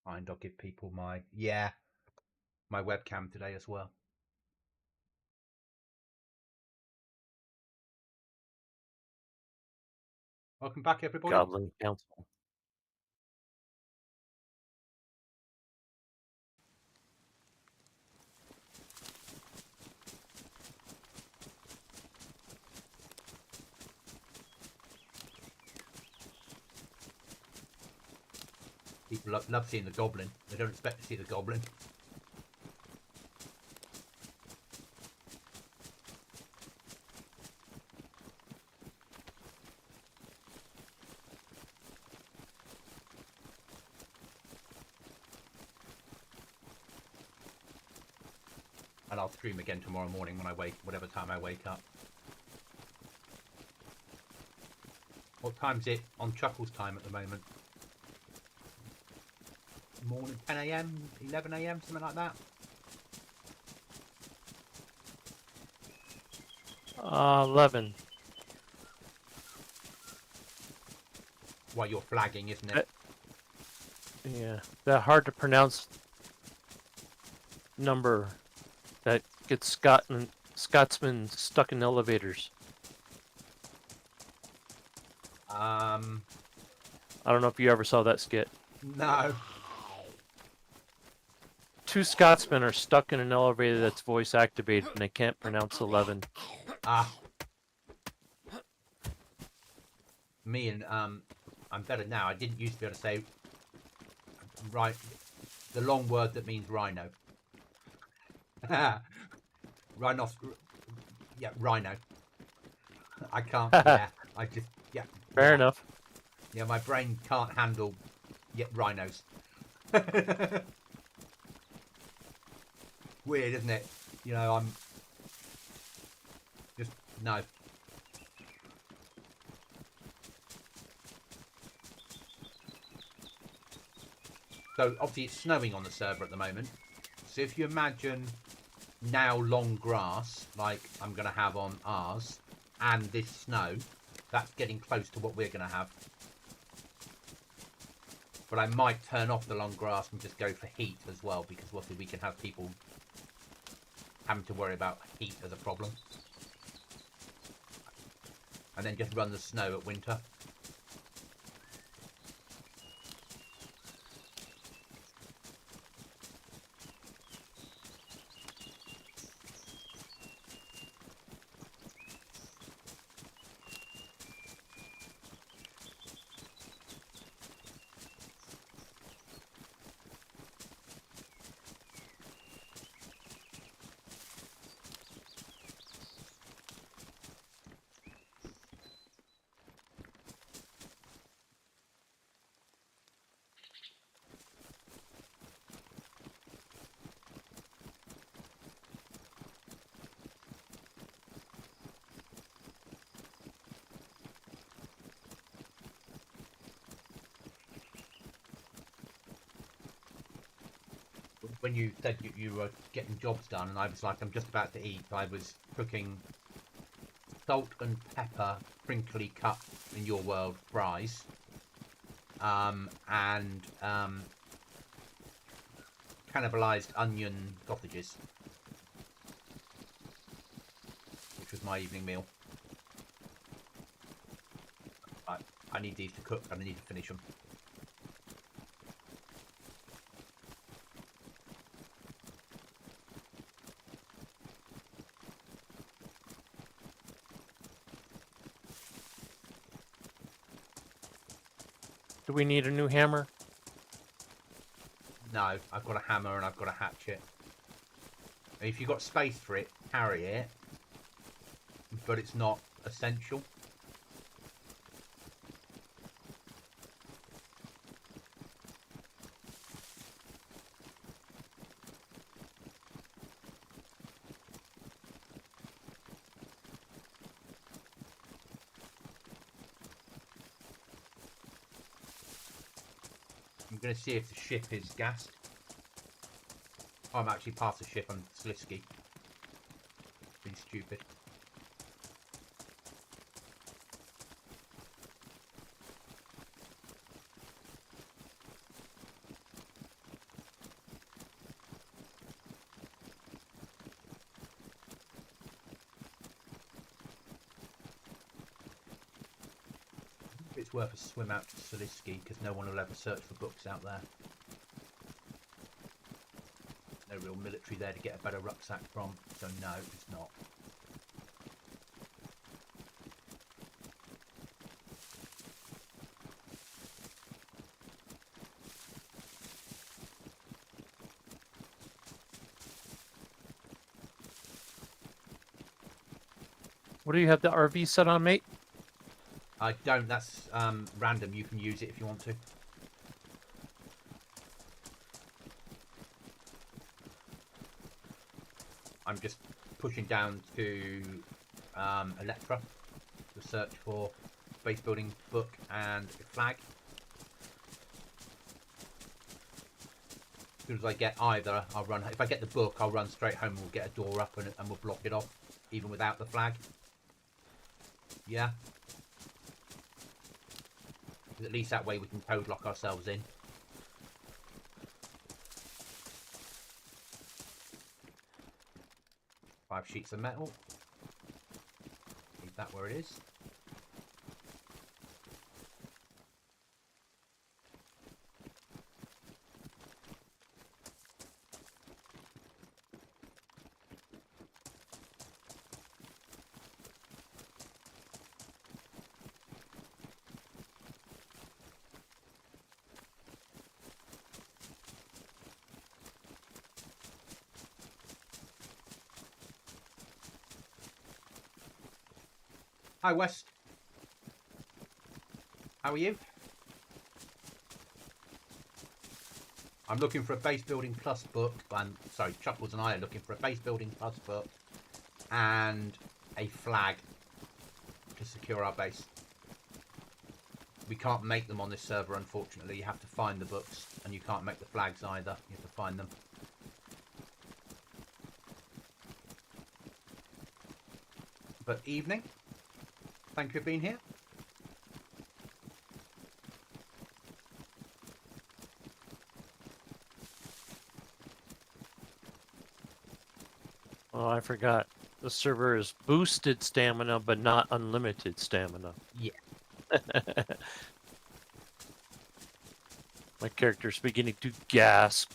And I'll give people my my webcam today as well. Welcome back, everybody. Goblin Council. People love seeing the goblin. They don't expect to see the goblin. And I'll stream again tomorrow morning when I whatever time I wake up. What time's it on Chuckle's time at the moment? Morning, 10 a.m, 11 a.m, something like that. 11. Well, you're flagging, isn't it? Yeah, that hard to pronounce number that gets Scotsmen stuck in elevators. I don't know if you ever saw that skit. No. 2 Scotsmen are stuck in an elevator that's voice activated and they can't pronounce 11. Me and I'm better now. I didn't used to be able to say right the long word that means rhino. Rhinos. Yeah, rhino. I can't. Yeah, I just Fair enough. Yeah, my brain can't handle rhinos. Weird, isn't it? You know, I'm just no. So obviously it's snowing on the server at the moment. So if you imagine now long grass like I'm going to have on ours and this snow, that's getting close to what we're going to have. But I might turn off the long grass and just go for heat as well, because obviously we can have people having to worry about heat as a problem. And then just run the snow at winter. When you said you were getting jobs done, and I was like, I'm just about to eat, I was cooking salt and pepper, crinkly cut in your world fries, and cannibalized onion sausages, which was my evening meal. I need these to cook, and I need to finish them. Do we need a new hammer? No, I've got a hammer and I've got a hatchet. If you've got space for it, carry it. But it's not essential. I'm going to see if the ship is gassed. Oh, I'm actually past the ship. I'm Slisky. Being stupid. it's worth a swim out to Salisky because no one will ever search for books out there. No real military there to get a better rucksack from, so no, it's not. What do you have the RV set on, mate? I don't, that's random. You can use it if you want to. I'm just pushing down to Electra to search for base building book and a flag. As soon as I get either, I'll run. If I get the book, I'll run straight home. We'll get a door up and we'll block it off, even without the flag. Yeah. At least that way we can code lock ourselves in. Five sheets of metal. Leave that where it is. Hi, West. How are you? I'm looking for a base building plus book. I'm sorry, Chuckles and I are looking for a base building plus book and a flag to secure our base. We can't make them on this server, unfortunately. You have to find the books, and you can't make the flags either. You have to find them. But evening. Thank you for being here. Oh, I forgot. The server is boosted stamina, but not unlimited stamina. Yeah. My character's beginning to gasp.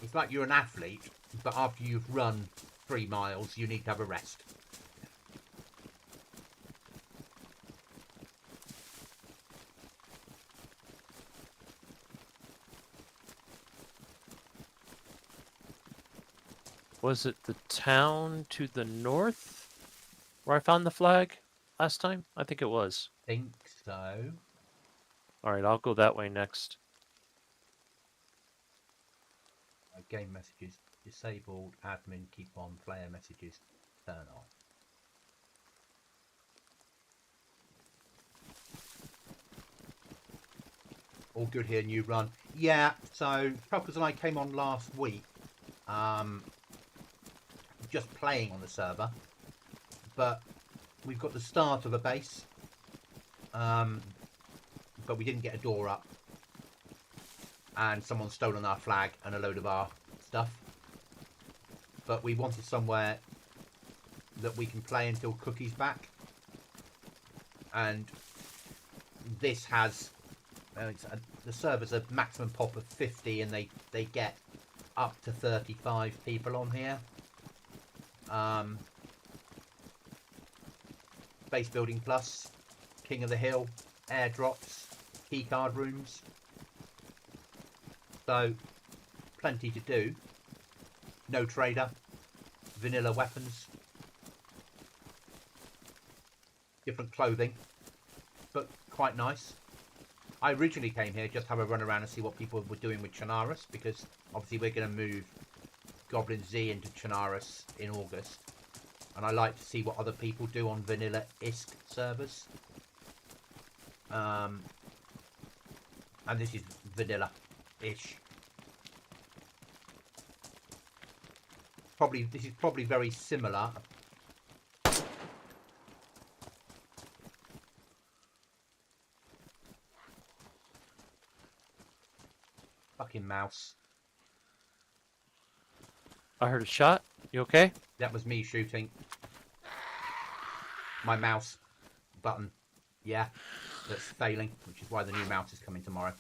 It's like you're an athlete, but after you've run 3 miles, you need to have a rest. Was it the town to the north where I found the flag last time? I think it was. Think so. Alright, I'll go that way next. Game messages disabled. Admin keep on. Player messages turn off. All good here, new run. Yeah, so Chuckles and I came on last week. Just playing on the server. But we've got the start of a base. But we didn't get a door up. And someone's stolen our flag and a load of our stuff. But we wanted somewhere that we can play until Cookie's back. And this has... the server's a maximum pop of 50 and they get up to 35 people on here. Base building plus, King of the Hill, airdrops, keycard rooms. So, plenty to do. No trader, vanilla weapons, different clothing, but quite nice. I originally came here just to have a run around and see what people were doing with Chernarus, because obviously we're going to move GoblinZ into Chernarus in August. And I like to see what other people do on vanilla-isk servers. And this is vanilla-ish. This is probably very similar. Fucking mouse. I heard a shot. You okay? That was me shooting. My mouse button. Yeah, that's failing, which is why the new mouse is coming tomorrow.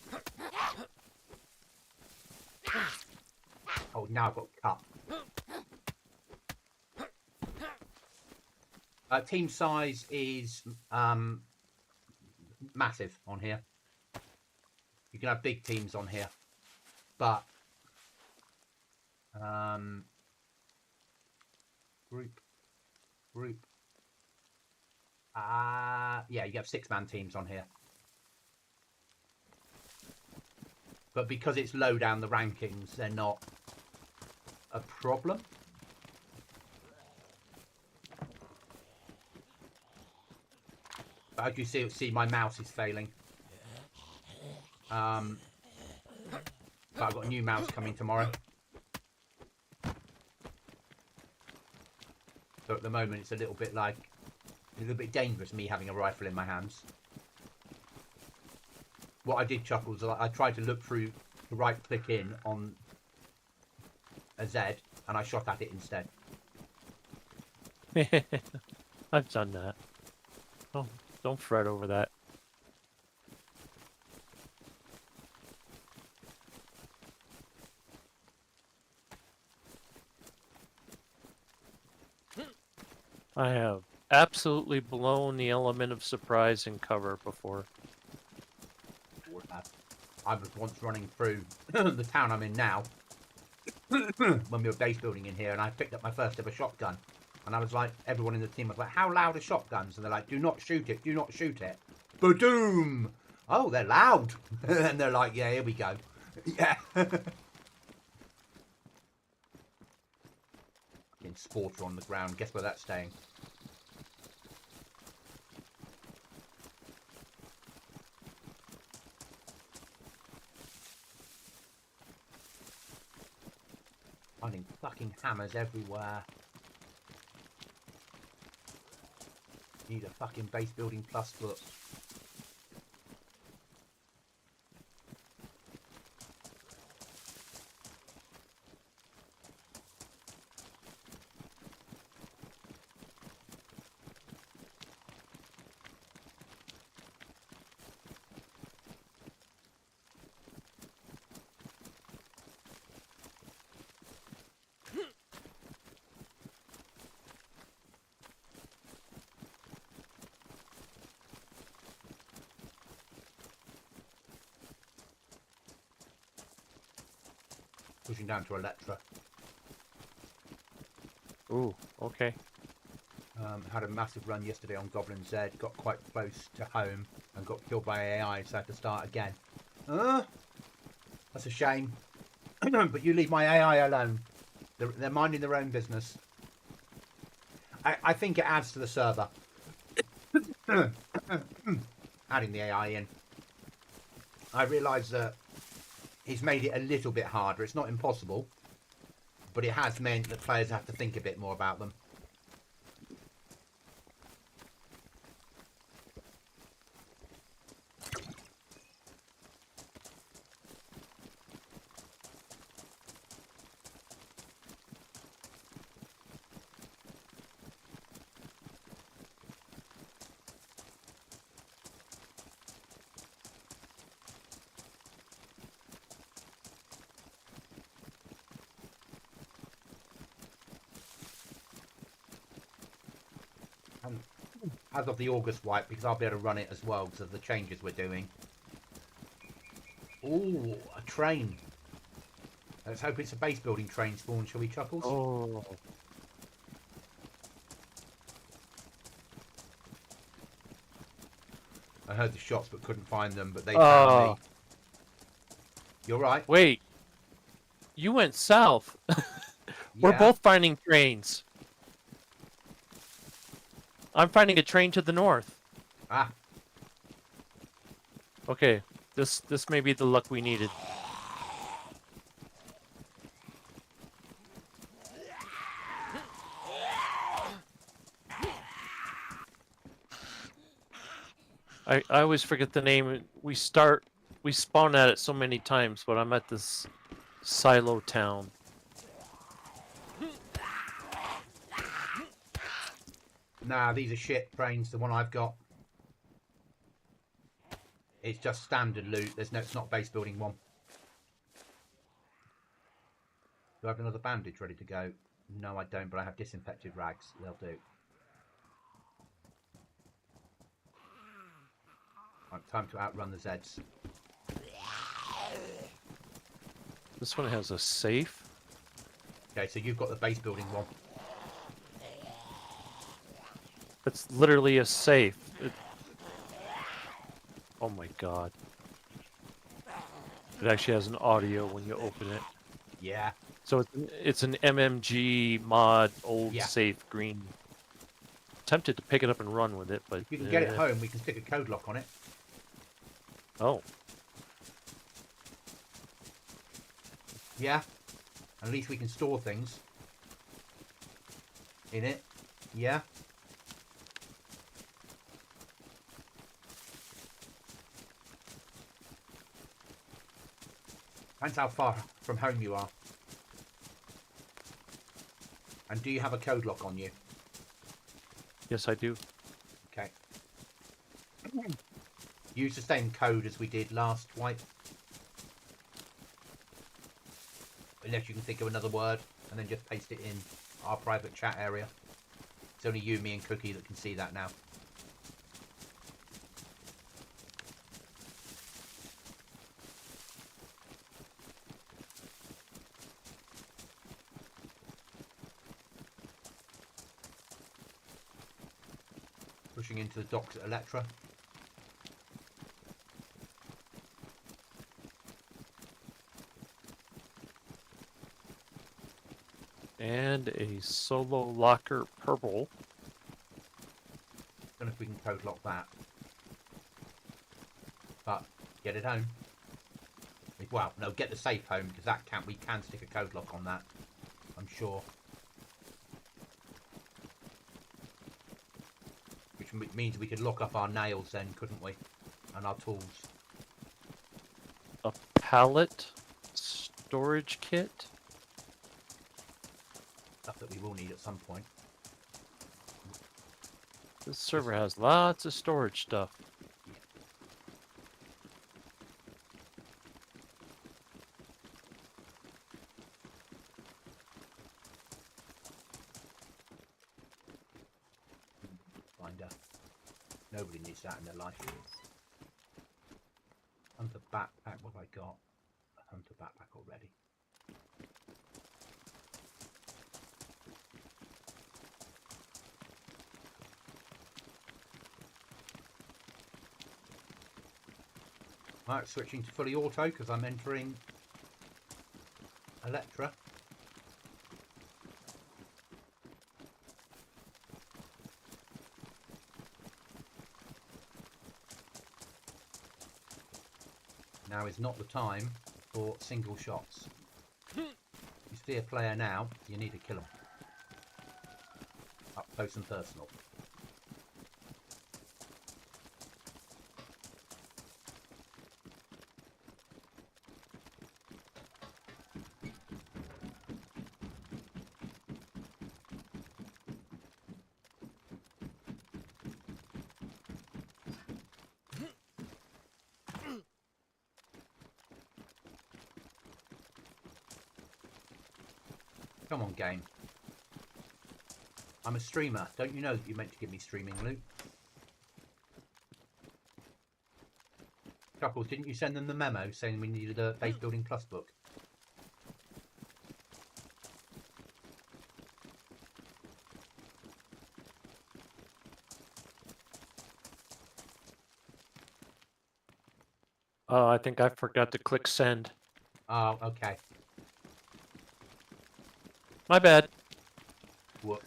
Oh, now I've got cut. Team size is massive on here. You can have big teams on here, but group. Yeah, you have 6-man teams on here. But because it's low down the rankings, they're not a problem. But as you see, my mouse is failing. But I've got a new mouse coming tomorrow. So at the moment, it's a little bit dangerous, me having a rifle in my hands. What I did, Chuckles, I tried to look through the right click in on a Z, and I shot at it instead. I've done that. Oh, don't fret over that. I have absolutely blown the element of surprise in cover before. I was once running through the town I'm in now when we were base building in here, and I picked up my first ever shotgun, and I was like, everyone in the team was like, how loud are shotguns? And they're like, do not shoot it, do not shoot it. Ba-doom! Oh, they're loud. And they're like, yeah, here we go. Yeah. Fucking sporter on the ground. Guess where that's staying? Finding fucking hammers everywhere. Need a fucking base building plus book. Pushing down to Electra. Ooh, okay. Had a massive run yesterday on GoblinZ, got quite close to home and got killed by AI, so I had to start again. That's a shame. But you leave my AI alone. They're minding their own business. I think it adds to the server. Adding the AI in. I realise that he's made it a little bit harder. It's not impossible, but it has meant that players have to think a bit more about them. As of the August wipe, because I'll be able to run it as well because of the changes we're doing. Ooh, a train. Let's hope it's a base building train spawn, shall we, Chuckles? Oh. I heard the shots but couldn't find them, but they found me. You're right. Wait. You went south. We're Yeah. both finding trains. I'm finding a train to the north. Ah. Okay, this may be the luck we needed. I always forget the name. We spawn at it so many times, but I'm at this silo town. Nah, these are shit trains, the one I've got. It's just standard loot. It's not base building one. Do I have another bandage ready to go? No, I don't, but I have disinfected rags. They'll do. Right, time to outrun the Zeds. This one has a safe. Okay, so you've got the base building one. It's literally a safe. Oh my god. It actually has an audio when you open it. Yeah. So it's an MMG mod, old Yeah. safe green. Tempted to pick it up and run with it, but If you can get it home, we can stick a code lock on it. Oh, Yeah. At least we can store things in it. Yeah. Depends how far from home you are. And do you have a code lock on you? yes I do. Okay. Use the same code as we did last wipe. Unless you can think of another word, and then just paste it in our private chat area. It's only you, me, and Cookie that can see that now. Pushing into the docks at Electra. And a solo locker purple. Don't know if we can code lock that. But get it home. Well, no, get the safe home, because that we can stick a code lock on that, I'm sure. Which means we could lock up our nails then, couldn't we? And our tools. A pallet storage kit. Stuff that we will need at some point. This server has lots of storage stuff. Finder. Nobody needs that in their life. Hunter backpack, what have I got? A hunter backpack already. Right, switching to fully auto because I'm entering Electra. Now is not the time for single shots. You see a player now, you need to kill them. Up close and personal. Come on, game. I'm a streamer. Don't you know that you're meant to give me streaming loot? Chuckles, didn't you send them the memo saying we needed a base building plus book? Oh, I think I forgot to click send. Oh, okay. My bad. Whoop.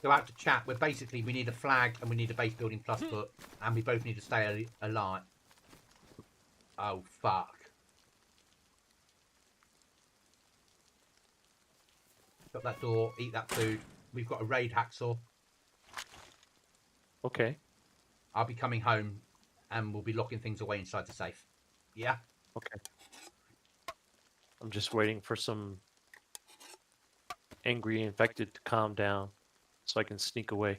Go out to chat. We need a flag and we need a base building plus book, and we both need to stay alive. Oh, fuck. Shut that door, eat that food. We've got a raid hacksaw. Okay. I'll be coming home and we'll be locking things away inside the safe. Yeah? Okay. I'm just waiting for some angry infected to calm down. so I can sneak away.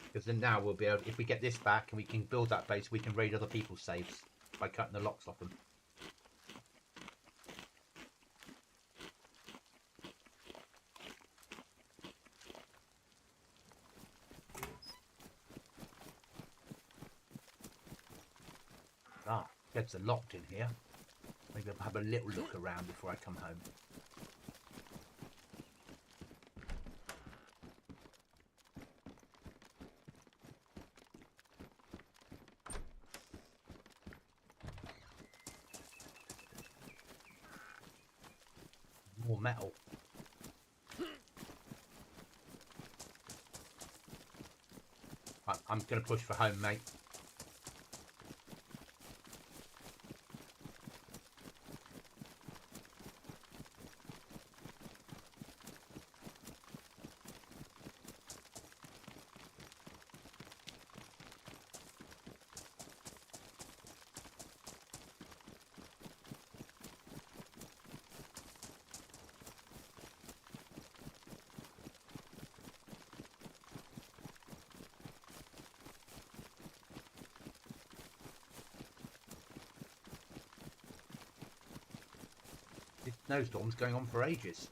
Because then now we'll be able, if we get this back and we can build that base, we can raid other people's safes by cutting the locks off them. Ah, beds are locked in here. Maybe I'll have a little look around before I come home. More metal. I'm going to push for home, mate. This snowstorm's going on for ages.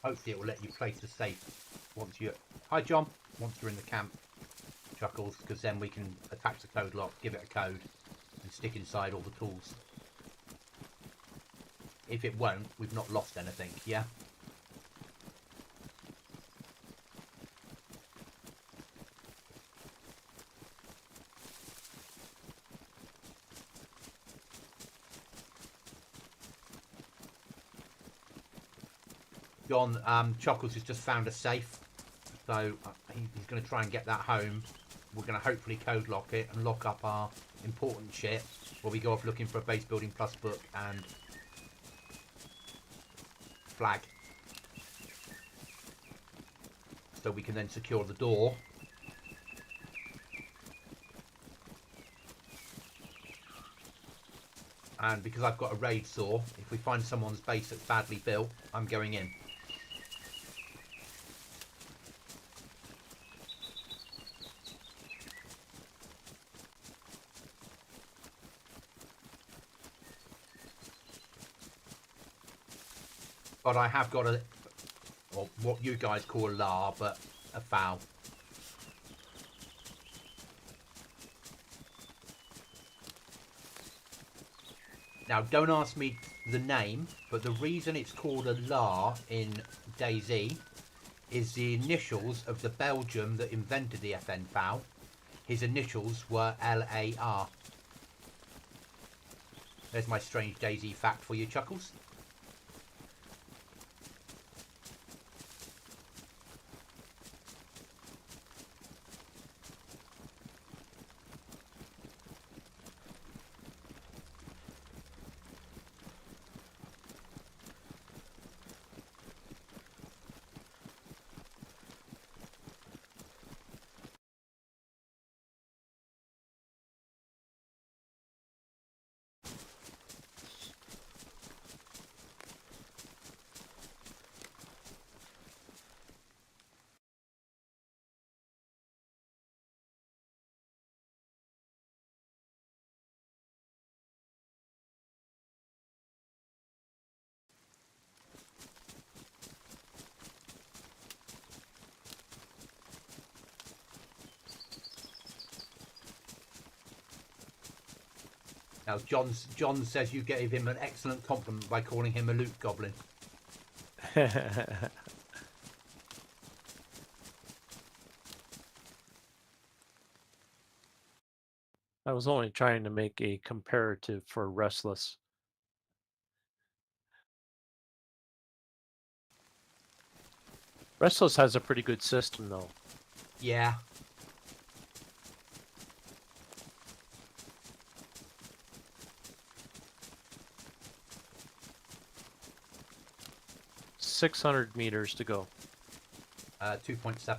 Hopefully it will let you place the safe once you're... Hi, John. Once you're in the camp, Chuckles, because then we can attach the code lock, give it a code, and stick inside all the tools. If it won't, we've not lost anything, yeah? John, Chuckles has just found a safe, so he's going to try and get that home. We're going to hopefully code lock it and lock up our important shit while we go off looking for a base building plus book and flag, so we can then secure the door. And because I've got a raid saw, if we find someone's base that's badly built, I'm going in. But I have got a, or what you guys call a LAR, but a foul. Now, don't ask me the name, but the reason it's called a LAR in DayZ is the initials of the Belgium that invented the FN foul. His initials were LAR. There's my strange DayZ fact for you, Chuckles. Now, John says you gave him an excellent compliment by calling him a loot goblin. I was only trying to make a comparative for Restless. Restless has a pretty good system, though. Yeah. $600 to go. 2.7.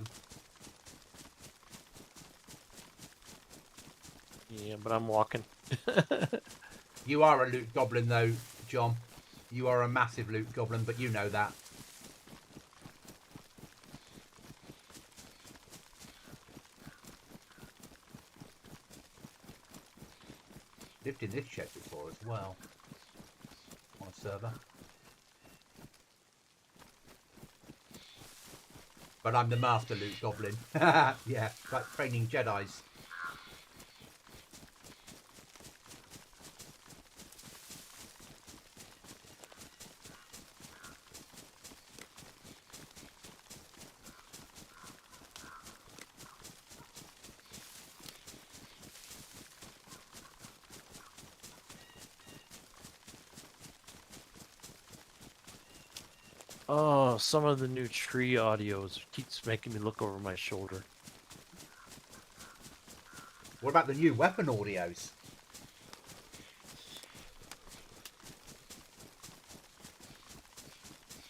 Yeah, but I'm walking. You are a loot goblin, though, John. You are a massive loot goblin, but you know that. Lived in this shed before as well. On a server. But I'm the master loot goblin. Yeah, like training Jedis. Oh, some of the new tree audios keeps making me look over my shoulder. What about the new weapon audios?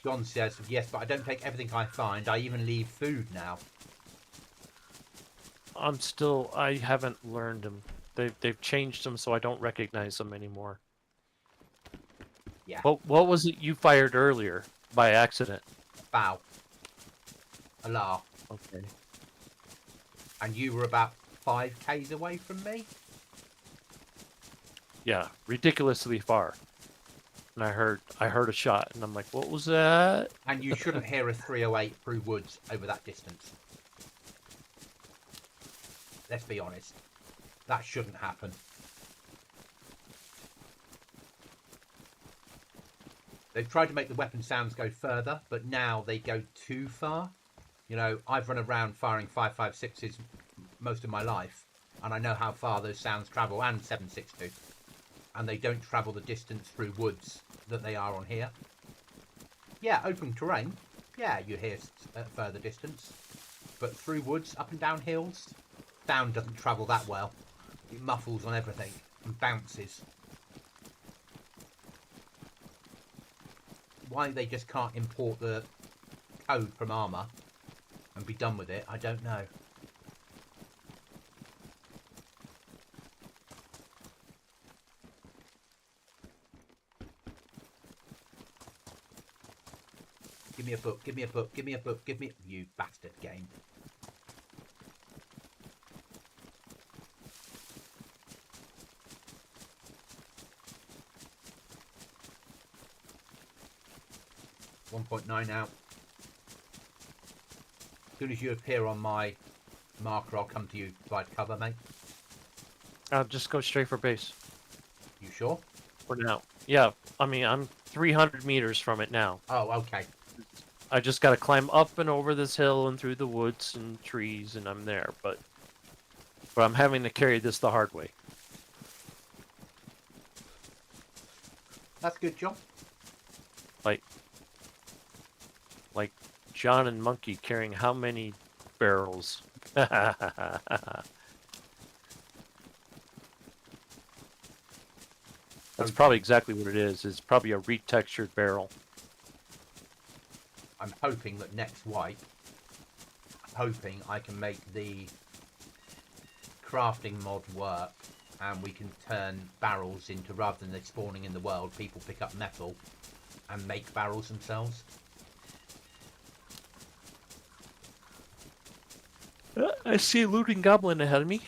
John says, yes, but I don't take everything I find. I even leave food now. I haven't learned them. They've changed them so I don't recognize them anymore. Yeah. What was it you fired earlier by accident? Bow. Allah. Okay. And you were about 5k's away from me? Yeah, ridiculously far. And I heard a shot, and I'm like, what was that? And you shouldn't hear a 308 through woods over that distance. Let's be honest. That shouldn't happen. They've tried to make the weapon sounds go further, but now they go too far. You know, I've run around firing 5.56s most of my life, and I know how far those sounds travel, and 7.62. And they don't travel the distance through woods that they are on here. Yeah, open terrain. Yeah, you hear at further distance. But through woods, up and down hills, sound doesn't travel that well. It muffles on everything and bounces. Why they just can't import the code from Armour and be done with it, I don't know. Give me a book, give me a book, give me a book, give me... You bastard game. .9 out. As soon as you appear on my marker, I'll come to you by cover, mate. I'll just go straight for base. You sure? For now. Yeah, I mean, I'm 300 meters from it now. Oh, okay. I just got to climb up and over this hill and through the woods and trees, and I'm there. But I'm having to carry this the hard way. That's good, John. Like John and Monkey carrying how many barrels? That's probably exactly what it is. It's probably a retextured barrel. I'm hoping that next wipe, hoping I can make the crafting mod work and we can turn barrels into, rather than they spawning in the world, people pick up metal and make barrels themselves. I see a looting goblin ahead of me.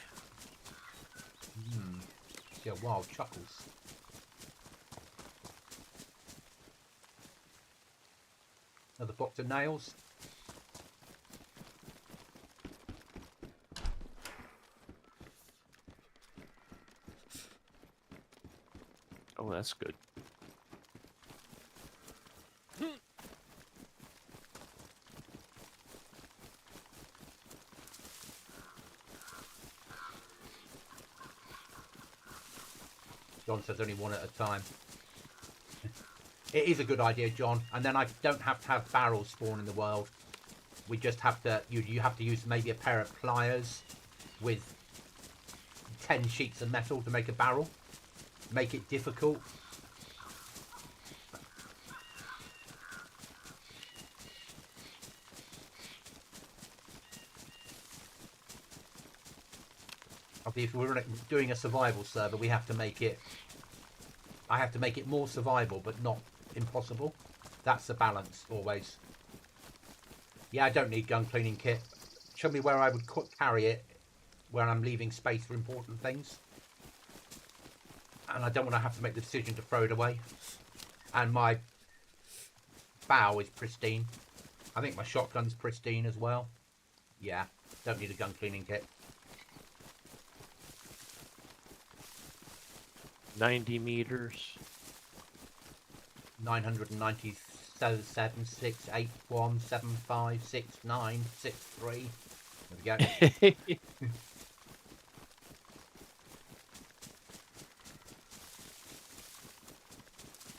Yeah, wild chuckles. Another box of nails. Oh, that's good. John says only one at a time. It is a good idea, John. And then I don't have to have barrels spawn in the world. We just have to, you have to use maybe a pair of pliers with 10 sheets of metal to make a barrel. Make it difficult. If we're doing a survival server, we have to make it... I have to make it more survival, but not impossible. That's the balance, always. Yeah, I don't need gun cleaning kit. Show me where I would carry it when I'm leaving space for important things. And I don't want to have to make the decision to throw it away. And my bow is pristine. I think my shotgun's pristine as well. Yeah, don't need a gun cleaning kit. 90 meters. 997, 681, 75, 69, 63. There we go.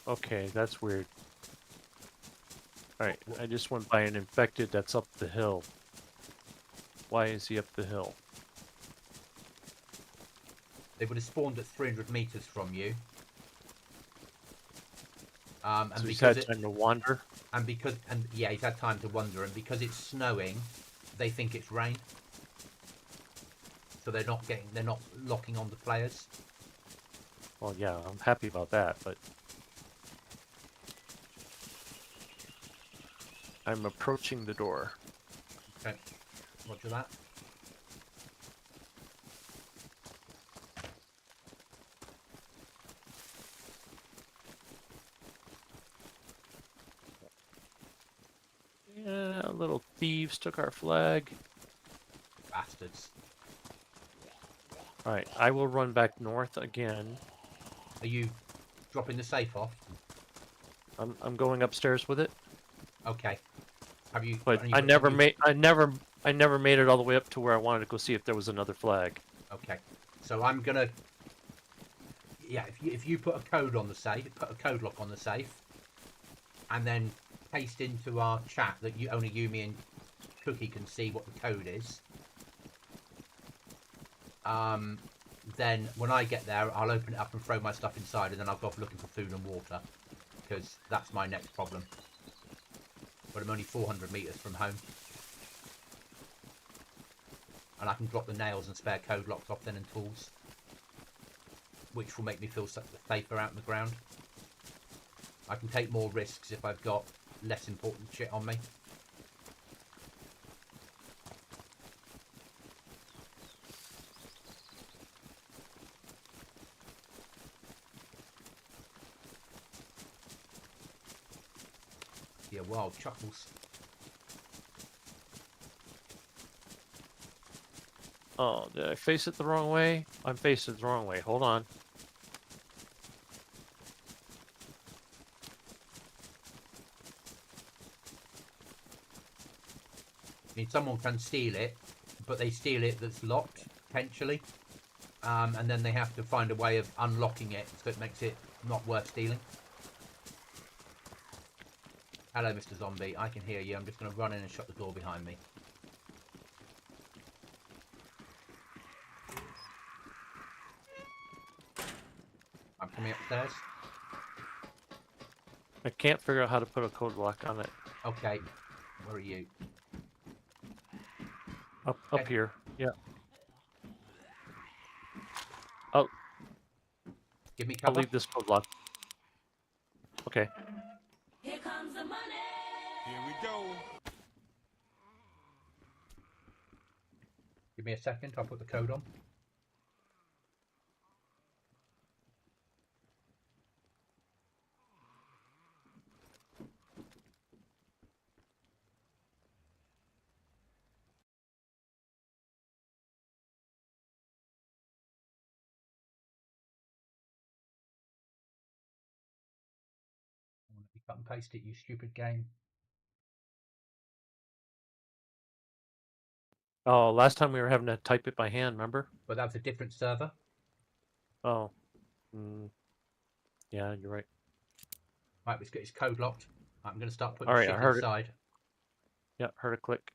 Okay, that's weird. Alright, I just went by an infected that's up the hill. Why is he up the hill? They would have spawned at 300 meters from you. And So he's because had time to wander? Yeah, he's had time to wander, and because it's snowing, they think it's rain. So they're not locking on the players. Well, yeah, I'm happy about that, but... I'm approaching the door. Okay, roger that. Yeah, little thieves took our flag. Bastards. Alright, I will run back north again. Are you dropping the safe off? I'm going upstairs with it. Okay. Have you? But I never made it all the way up to where I wanted to go see if there was another flag. Okay. So I'm gonna. Yeah, if you put a code on the safe, put a code lock on the safe, and then paste into our chat that only you, me, and Cookie can see what the code is. Then when I get there, I'll open it up and throw my stuff inside, and then I'll go off looking for food and water, because that's my next problem. But I'm only 400 meters from home, and I can drop the nails and spare code locks off then and tools, which will make me feel safer out in the ground. I can take more risks if I've got less important shit on me. Yeah, wild chuckles. Oh, did I face it the wrong way? I'm facing it the wrong way. Hold on. I mean, someone can steal it, but they steal it that's locked, potentially. And then they have to find a way of unlocking it, so it makes it not worth stealing. Hello, Mr. Zombie. I can hear you. I'm just going to run in and shut the door behind me. I'm coming upstairs. I can't figure out how to put a code lock on it. Okay. Where are you? Up Okay. here. Yeah. Oh, Give me I'll cover. leave this code lock. Okay. Here comes the money. Here we go. Give me a second. I'll put the code on. Cut and paste it, you stupid game. Oh, last time we were having to type it by hand, remember? But that was a different server. Oh. Yeah, you're right. Right, let's get his code locked. I'm going to start putting Alright, shit I heard it. inside. Yeah, heard a click.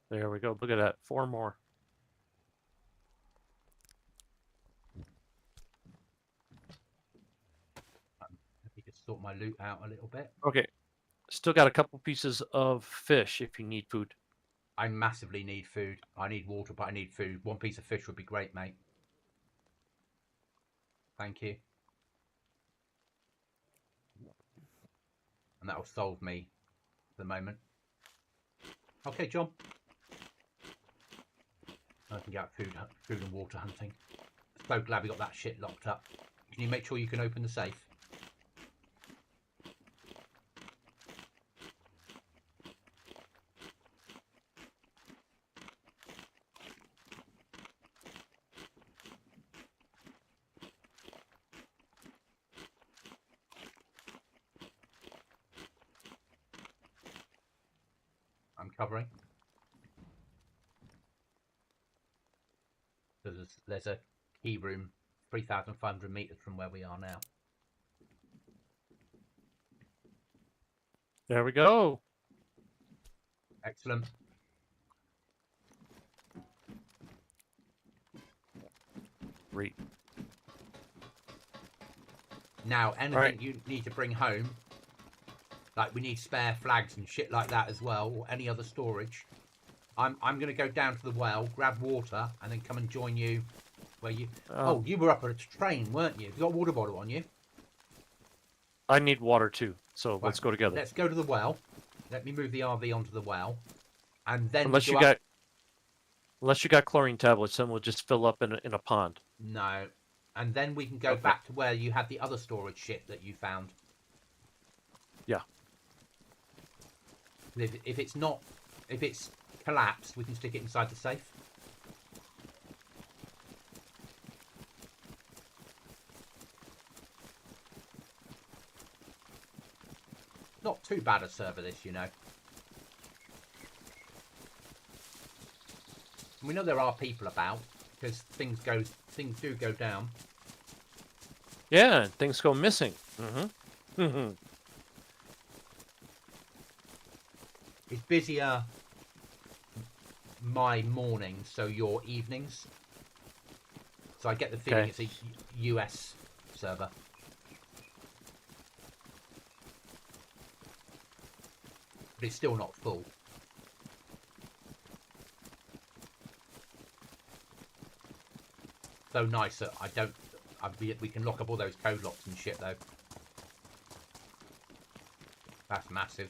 There we go. Look at that. 4 more. Let me just sort my loot out a little bit. Okay. Still got a couple pieces of fish if you need food. I massively need food. I need water, but I need food. One piece of fish would be great, mate. Thank you. And that will solve me for the moment. Okay, John. I can get food and water hunting. So glad we got that shit locked up. Can you make sure you can open the safe? I'm covering. There's a key room 3,500 meters from where we are now. There we go. Excellent. Great. Now, anything Right. you need to bring home, like we need spare flags and shit like that as well, or any other storage. I'm going to go down to the well, grab water, and then come and join you. Where you? Oh, you were up at a train, weren't you? You got a water bottle on you. I need water too, so Right, let's go together. Let's go to the well. Let me move the RV onto the well, and then Unless you got chlorine tablets, then we'll just fill up in a pond. No, and then we can go Okay. back to where you had the other storage shit that you found. Yeah. If it's collapsed, we can stick it inside the safe. Not too bad a server, this, you know. We know there are people about because things do go down. Yeah, things go missing. It's busier my mornings, so your evenings. So I get the feeling Okay. it's a US server. But it's still not full. So nice that we can lock up all those code locks and shit though. That's massive.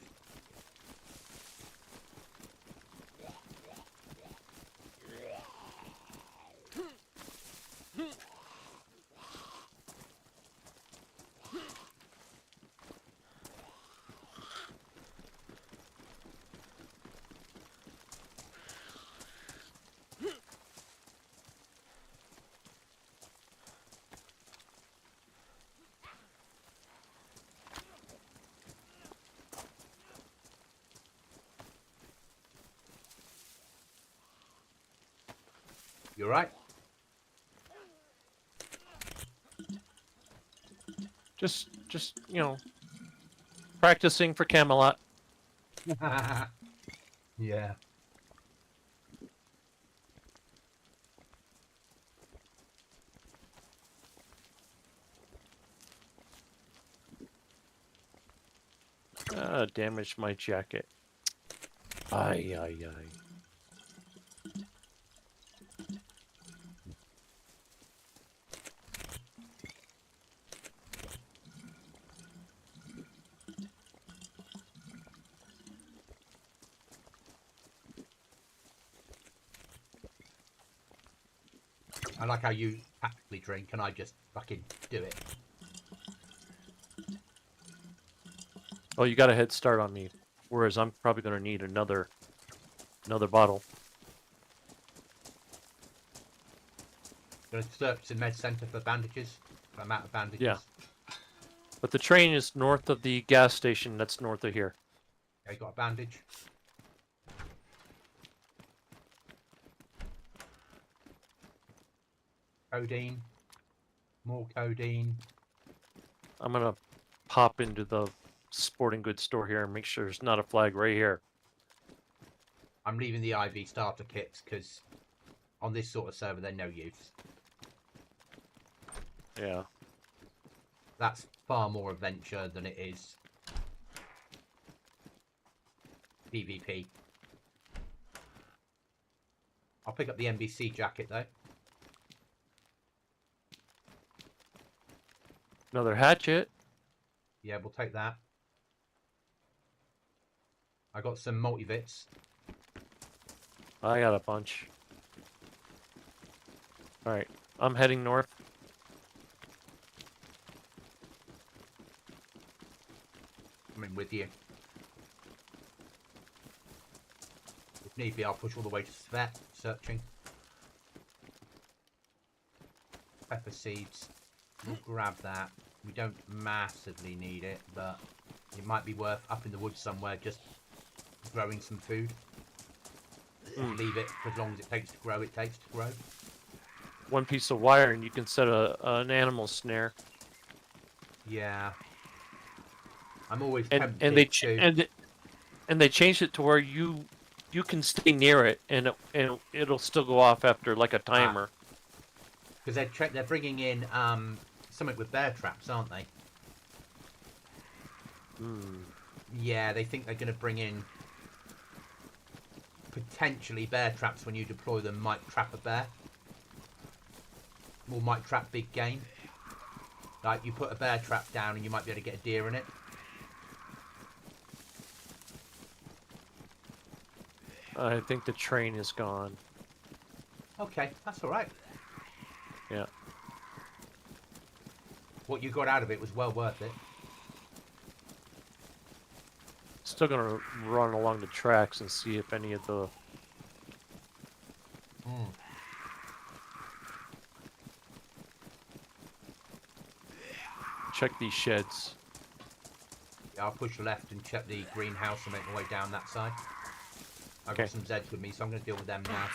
You right? Just practicing for Camelot. Yeah. Damaged my jacket. Ay, ay, ay. I like how you tactically drink and I just fucking do it. Oh, you got a head start on me. Whereas I'm probably going to need another bottle. Gonna search the med center for bandages. I'm out of bandages. Yeah. But the train is north of the gas station that's north of here. Okay, got a bandage. Codeine. More codeine. I'm going to pop into the sporting goods store here and make sure there's not a flag right here. I'm leaving the IV starter kits because on this sort of server they're no use. Yeah. That's far more adventure than it is PvP. I'll pick up the NBC jacket though. Another hatchet. Yeah, we'll take that. I got some multivits. I got a bunch. Alright, I'm heading north. I'm in with you. If need be, I'll push all the way to Svet, searching. Pepper seeds. We'll grab that. We don't massively need it, but it might be worth up in the woods somewhere just growing some food. Leave it for as long as it takes to grow, it takes to grow. One piece of wire and you can set an animal snare. Yeah. I'm always And tempted and to... they changed it to where you can stay near it and it'll still go off after like a timer. Because they're bringing in something with bear traps, aren't they? Yeah, they think they're going to bring in potentially bear traps when you deploy them. Might trap a bear, or might trap big game. Like you put a bear trap down and you might be able to get a deer in it. I think the train is gone. Okay, that's all right. Yeah. What you got out of it was well worth it. Still gonna run along the tracks and see if any of the check these sheds. Yeah, I'll push left and check the greenhouse and make my way down that side. I've Okay. got some Zeds with me, so I'm going to deal with them now.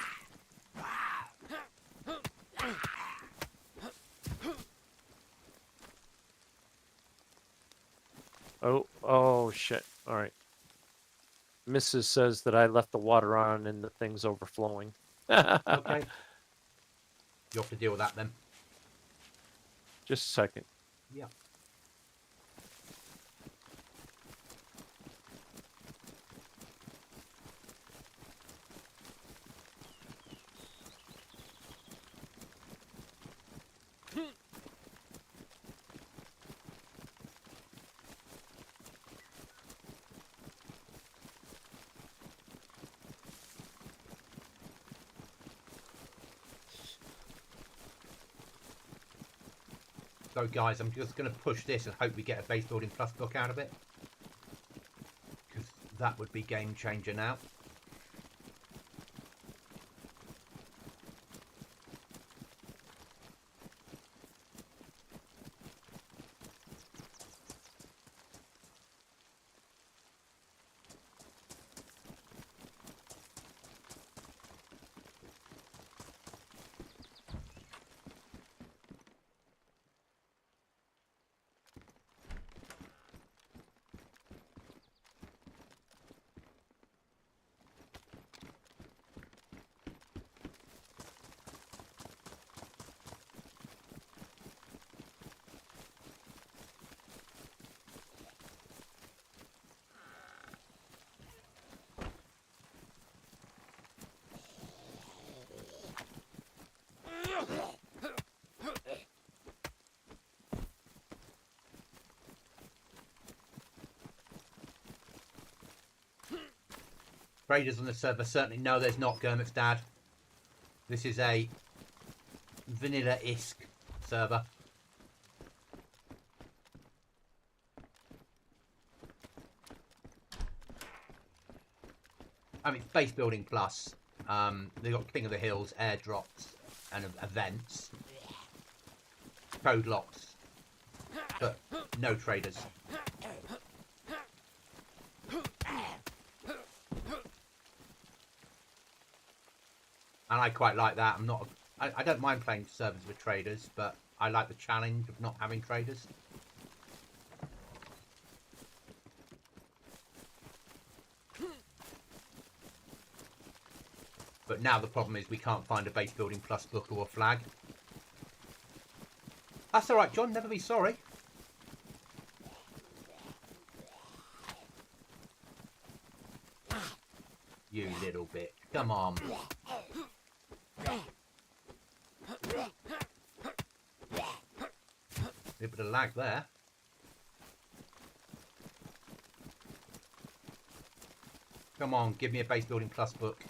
Oh shit. All right. Mrs. says that I left the water on and the thing's overflowing. Okay. You have to deal with that then. Just a second. Yeah. So guys, I'm just going to push this and hope we get a base building plus book out of it. Because that would be game changer now. Traders on the server certainly no, there's not, Gurmit's dad. This is a vanilla-isk server. I mean, it's base building plus. They've got King of the Hills, airdrops, and events. Code locks. But no traders. And I quite like that. I don't mind playing servers with traders, but I like the challenge of not having traders. But now the problem is we can't find a base building plus book or a flag. That's alright, John. Never be sorry. You little bit. Come on. A bit of lag there. Come on, give me a base building plus book.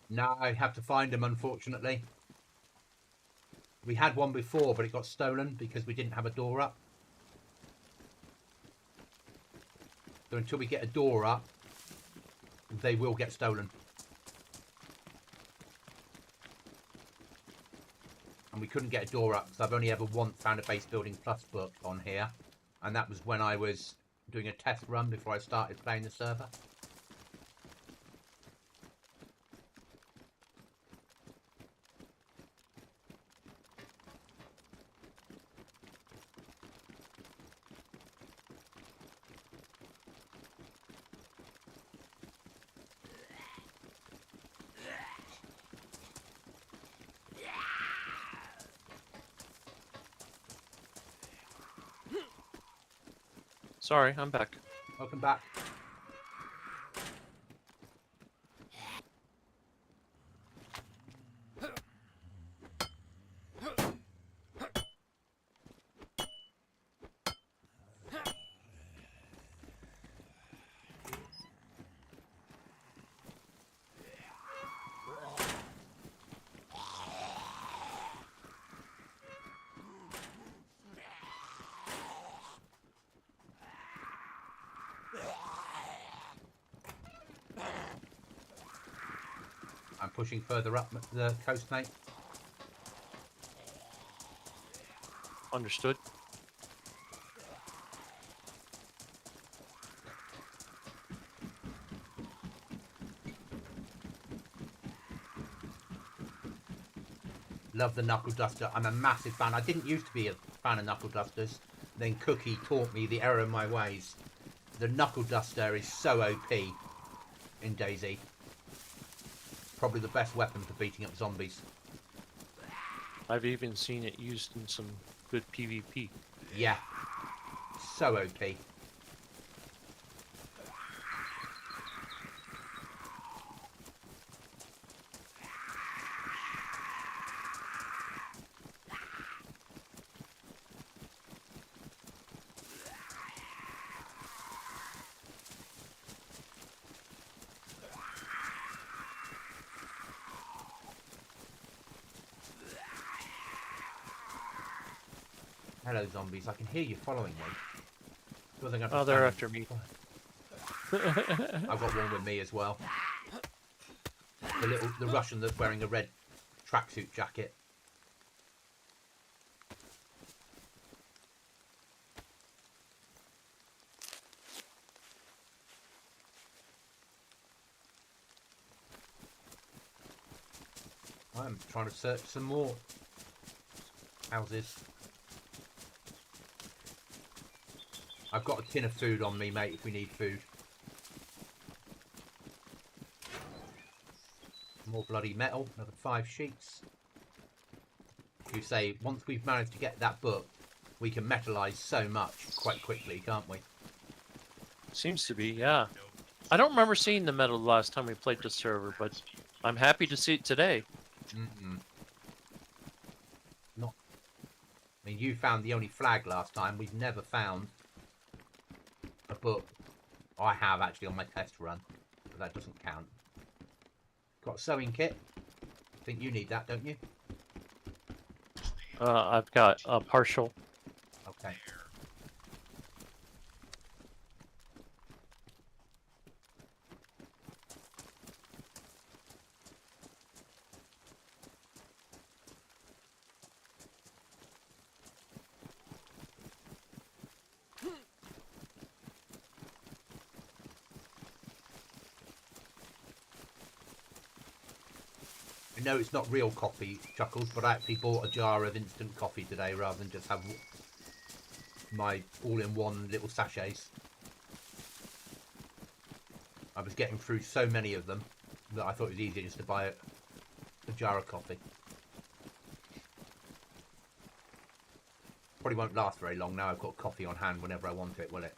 No, I have to find them, unfortunately. We had one before, but it got stolen because we didn't have a door up. So until we get a door up, they will get stolen. And we couldn't get a door up because I've only ever once found a base building plus book on here. And that was when I was doing a test run before I started playing the server. Sorry, I'm back. Welcome back. I'm pushing further up the coast, mate. Understood. Love the knuckle duster. I'm a massive fan. I didn't used to be a fan of knuckle dusters. Then Cookie taught me the error of my ways. The knuckle duster is so OP in DayZ. Probably the best weapon for beating up zombies. I've even seen it used in some good PvP. Yeah. So OP. Hello, zombies. I can hear you following me. Feels like I have to Oh, they're stand after me. I've got one with me as well. The Russian that's wearing a red tracksuit jacket. I'm trying to search some more houses. I've got a tin of food on me, mate, if we need food. More bloody metal, another 5 sheets. You say, once we've managed to get that book, we can metallize so much quite quickly, can't we? Seems to be, yeah. I don't remember seeing the metal the last time we played the server, but I'm happy to see it today. Not. I mean, you found the only flag last time. We've never found a book. I have actually on my test run, but that doesn't count. Got a sewing kit. I think you need that, don't you? I've got a partial. Okay. I know it's not real coffee, Chuckles, but I actually bought a jar of instant coffee today rather than just have my all-in-one little sachets. I was getting through so many of them that I thought it was easier just to buy a jar of coffee. Probably won't last very long now I've got coffee on hand whenever I want it, will it?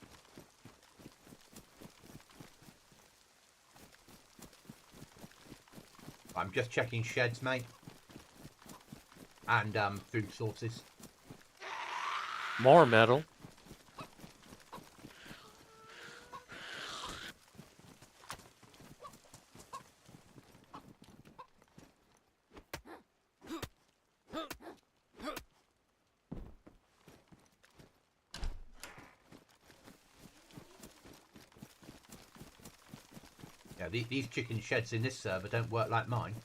I'm just checking sheds, mate. And food sources. More metal. Yeah, these chicken sheds in this server don't work like mine.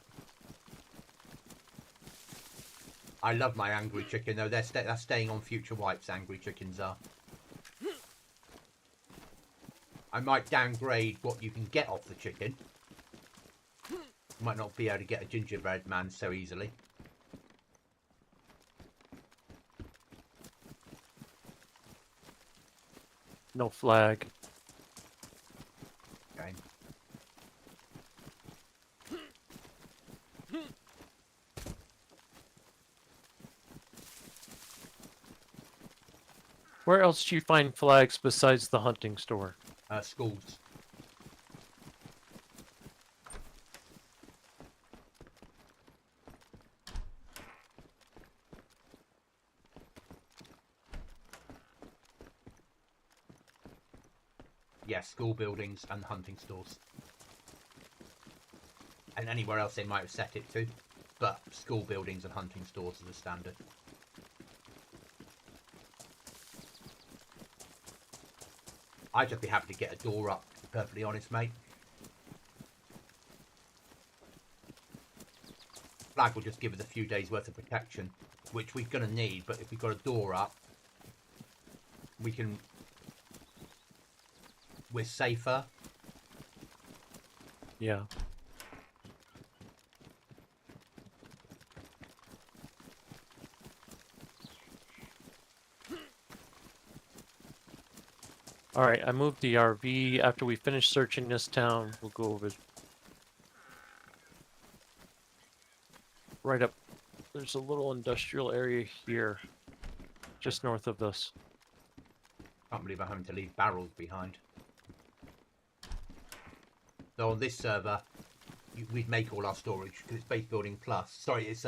I love my angry chicken though. They're staying on future wipes. Angry chickens are. I might downgrade what you can get off the chicken. Might not be able to get a gingerbread man so easily. No flag. Okay. Where else do you find flags besides the hunting store? Schools. Yeah, school buildings and hunting stores. And anywhere else they might have set it to. But school buildings and hunting stores are the standard. I'd just be happy to get a door up, to be perfectly honest, mate. Flag will just give us a few days worth of protection, which we're going to need, but if we've got a door up, we're safer. Yeah. Alright, I moved the RV. After we finish searching this town, we'll go over right up. There's a little industrial area here, just north of us. Can't believe I'm having to leave barrels behind. So on this server, we'd make all our storage because it's base building plus. Sorry, it's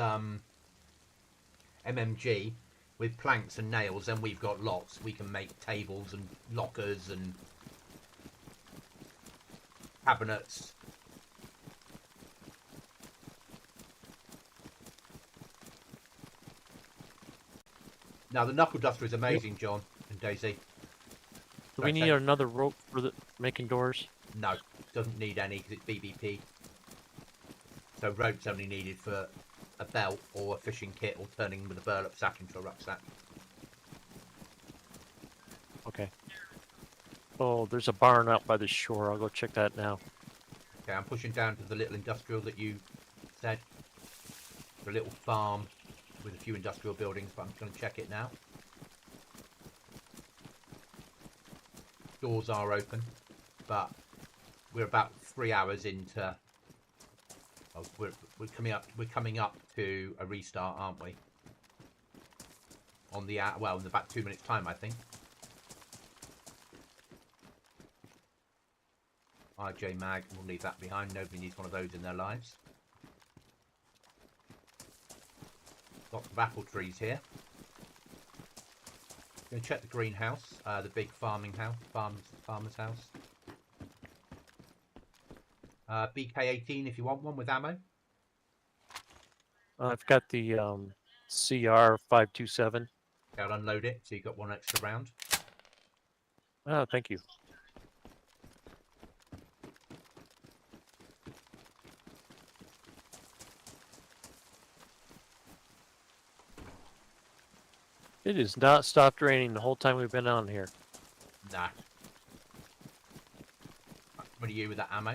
MMG with planks and nails. Then we've got lots. We can make tables and lockers and cabinets. Now the knuckle duster is amazing, John and Daisy. Do we need another rope for the making doors? No, doesn't need any because it's BBP. So rope's only needed for a belt or a fishing kit or turning with a burlap sack into a rucksack. Okay. Oh, there's a barn out by the shore. I'll go check that now. Okay, I'm pushing down to the little industrial that you said. The little farm with a few industrial buildings, but I'm just going to check it now. Doors are open, but we're about 3 hours into. Oh, we're coming up to a restart, aren't we? On the well, in about 2 minutes' time, I think. RJ Mag, we'll leave that behind. Nobody needs one of those in their lives. Lots of apple trees here. Going to check the greenhouse, the big farming house, farmer's house. BK-18 if you want one with ammo. I've got the CR527. Okay, I'll unload it, so you've got one extra round. Oh, thank you. It has not stopped raining the whole time we've been on here. Nah. What are you with that ammo?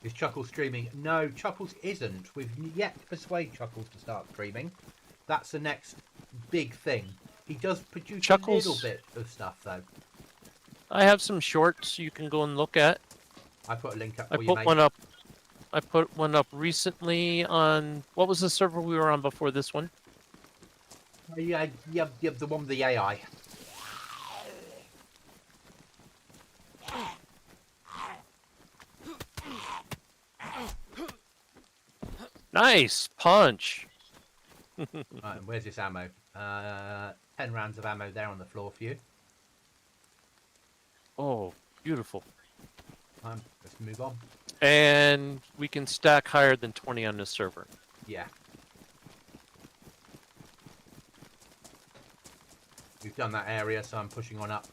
Is Chuckles streaming? No, Chuckles isn't. We've yet to persuade Chuckles to start streaming. That's the next big thing. He does produce Chuckles, a little bit of stuff, though. I have some shorts you can go and look at. I put a link up I for you, put mate. one up. I put one up recently on what was the server we were on before this one? Yeah, the one with the AI. Nice punch. Right, where's this ammo? 10 rounds of ammo there on the floor for you. Oh, beautiful. Let's move on. And we can stack higher than 20 on this server. Yeah. We've done that area, so I'm pushing on up.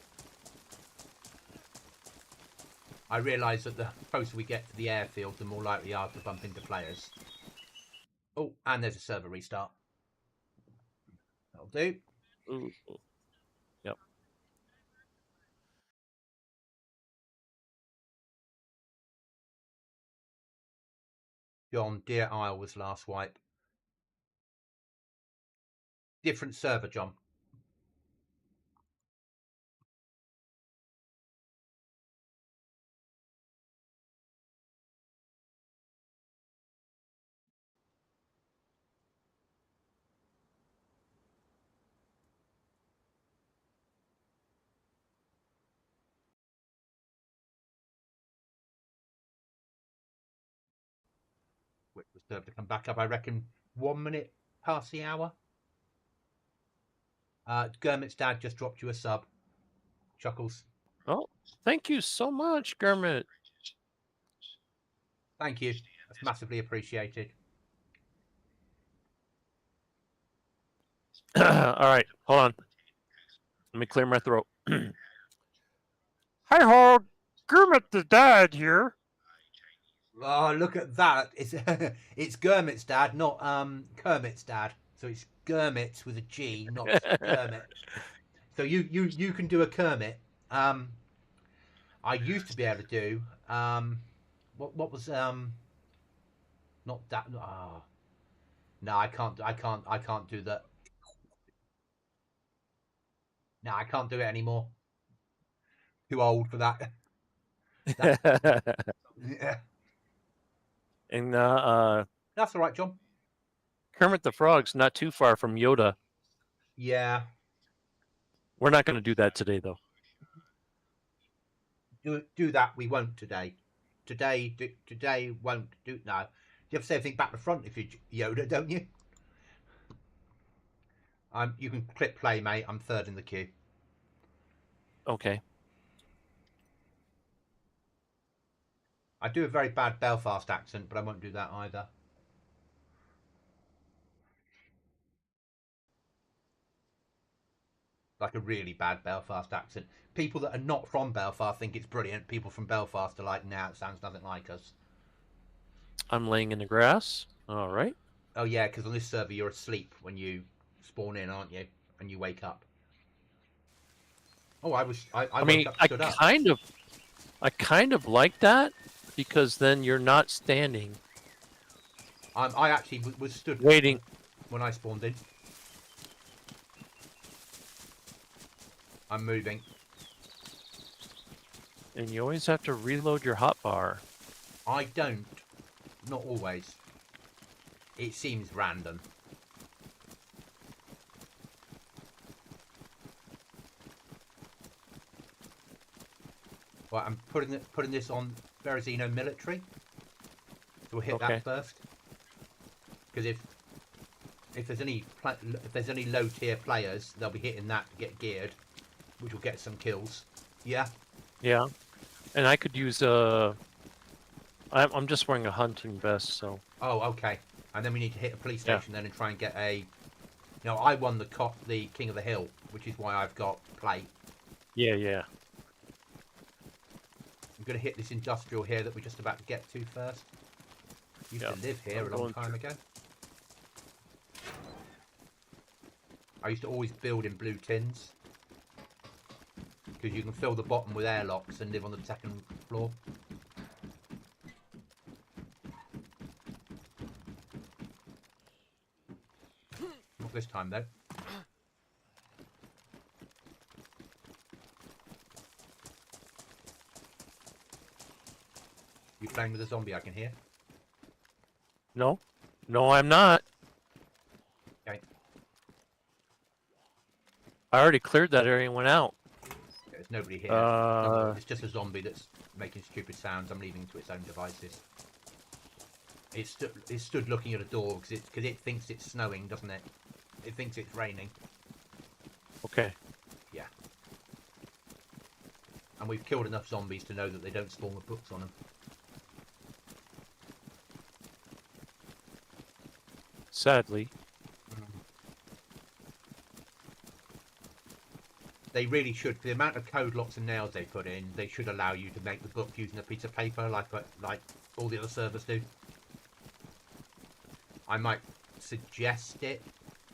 I realise that the closer we get to the airfield, the more likely we are to bump into players. Oh, and there's a server restart. That'll do. Ooh. Yep. John, Deer Isle was last wipe. Different server, John. Wait for the server to come back up. I reckon 1 minute past the hour. Gurmit's dad just dropped you a sub. Chuckles. Oh, thank you so much, Gurmit. Thank you. That's massively appreciated. All right, hold on. Let me clear my throat. Hi ho, Gurmit the dad here. Oh, look at that! It's it's Gurmit's dad, not Kermit's dad. So it's Gurmit with a G, not Kermit. So you can do a Kermit. I used to be able to do what was not that. Oh. No, I can't do that. No, I can't do it anymore. Too old for that. Yeah. And That's all right, John. Kermit the Frog's not too far from Yoda. Yeah. We're not going to do that today, though. Do that. We won't today. Today won't do. No. You have to say everything back to front if you're Yoda, don't you? You can click play, mate. I'm third in the queue. Okay. I do a very bad Belfast accent, but I won't do that either. like a really bad Belfast accent. People that are not from Belfast think it's brilliant. People from Belfast are like, nah, it sounds nothing like us. I'm laying in the grass. All right. Oh yeah, because on this server you're asleep when you spawn in, aren't you? And you wake up. Oh, I I woke mean, up, stood up. I kind of like that because then you're not standing I actually was stood waiting. when I spawned in. I'm moving. And you always have to reload your hotbar. I don't. Not always. It seems random. Right, I'm putting this on Berezino military. So we'll hit Okay. that first. Because if there's any low tier players, they'll be hitting that to get geared, which will get some kills. Yeah. Yeah. And I could use I'm just wearing a hunting vest, so Oh, okay. And then we need to hit a police Yeah. station then and try and get a. No, I won the King of the Hill, which is why I've got plate. yeah. I'm going to hit this industrial here that we're just about to get to first. Used Yeah, to live here I'm a long going time ago. I used to always build in blue tins. Because you can fill the bottom with airlocks and live on the second floor. Not this time though. You playing with a zombie I can hear? No, I'm not. Okay. I already cleared that area and went out. There's nobody here. It's just a zombie that's making stupid sounds. I'm leaving it to its own devices. It's stood looking at a door because it thinks it's snowing, doesn't it? It thinks it's raining. Okay. Yeah. And we've killed enough zombies to know that they don't spawn with books on them. Sadly. They really should. For the amount of code locks and nails they put in, they should allow you to make the book using a piece of paper like all the other servers do. I might suggest it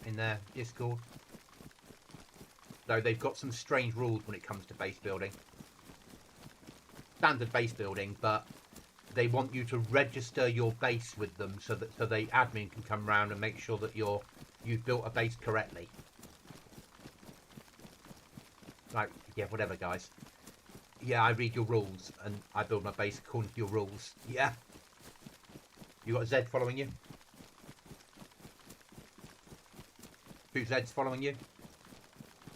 in their Discord. Though they've got some strange rules when it comes to base building. Standard base building, but they want you to register your base with them so the admin can come round and make sure that you've built a base correctly. Like, yeah, whatever, guys. Yeah, I read your rules and I build my base according to your rules. Yeah. You got Zed following you? 2 Zeds following you?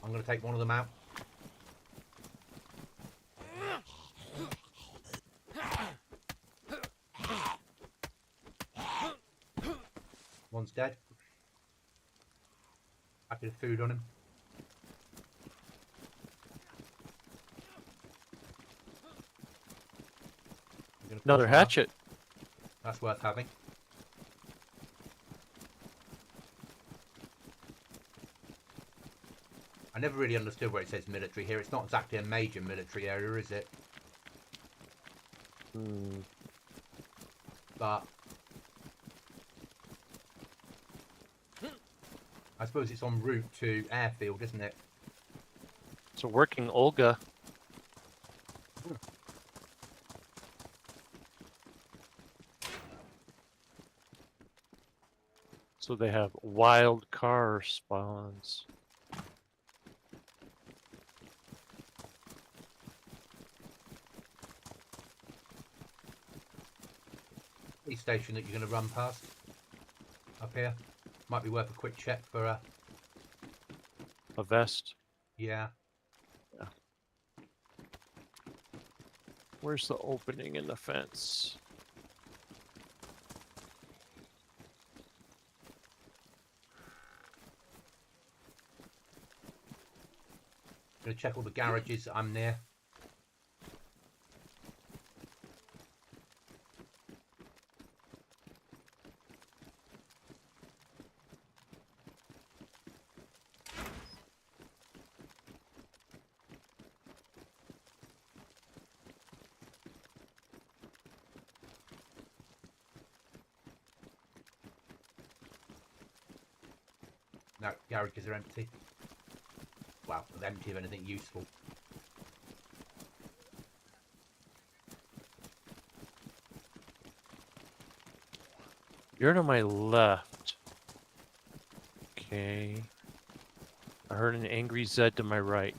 I'm going to take one of them out. One's dead. Packet of food on him. Another hatchet. That's worth having. I never really understood where it says military here. It's not exactly a major military area, is it? But I suppose it's en route to airfield, isn't it? It's a working Olga. So they have wild car spawns. Police station that you're going to run past up here. Might be worth a quick check for A vest. yeah. Where's the opening in the fence? Gonna check all the garages that I'm near. No, garages are empty. Well, empty of anything useful. You're to my left. Okay. I heard an angry Zed to my right.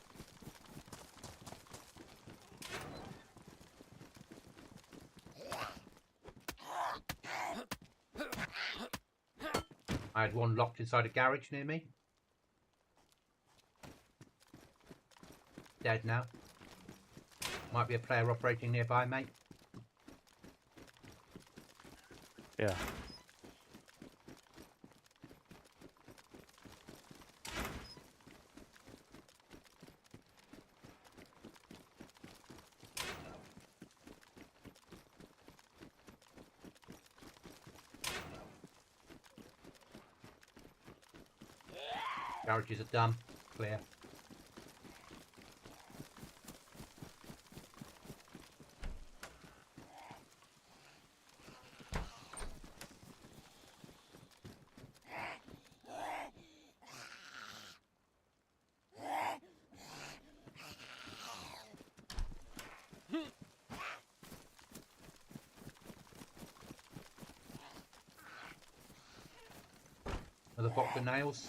I had one locked inside a garage near me. Dead now. Might be a player operating nearby, mate. Yeah. Garages are done. Clear. Another box of nails.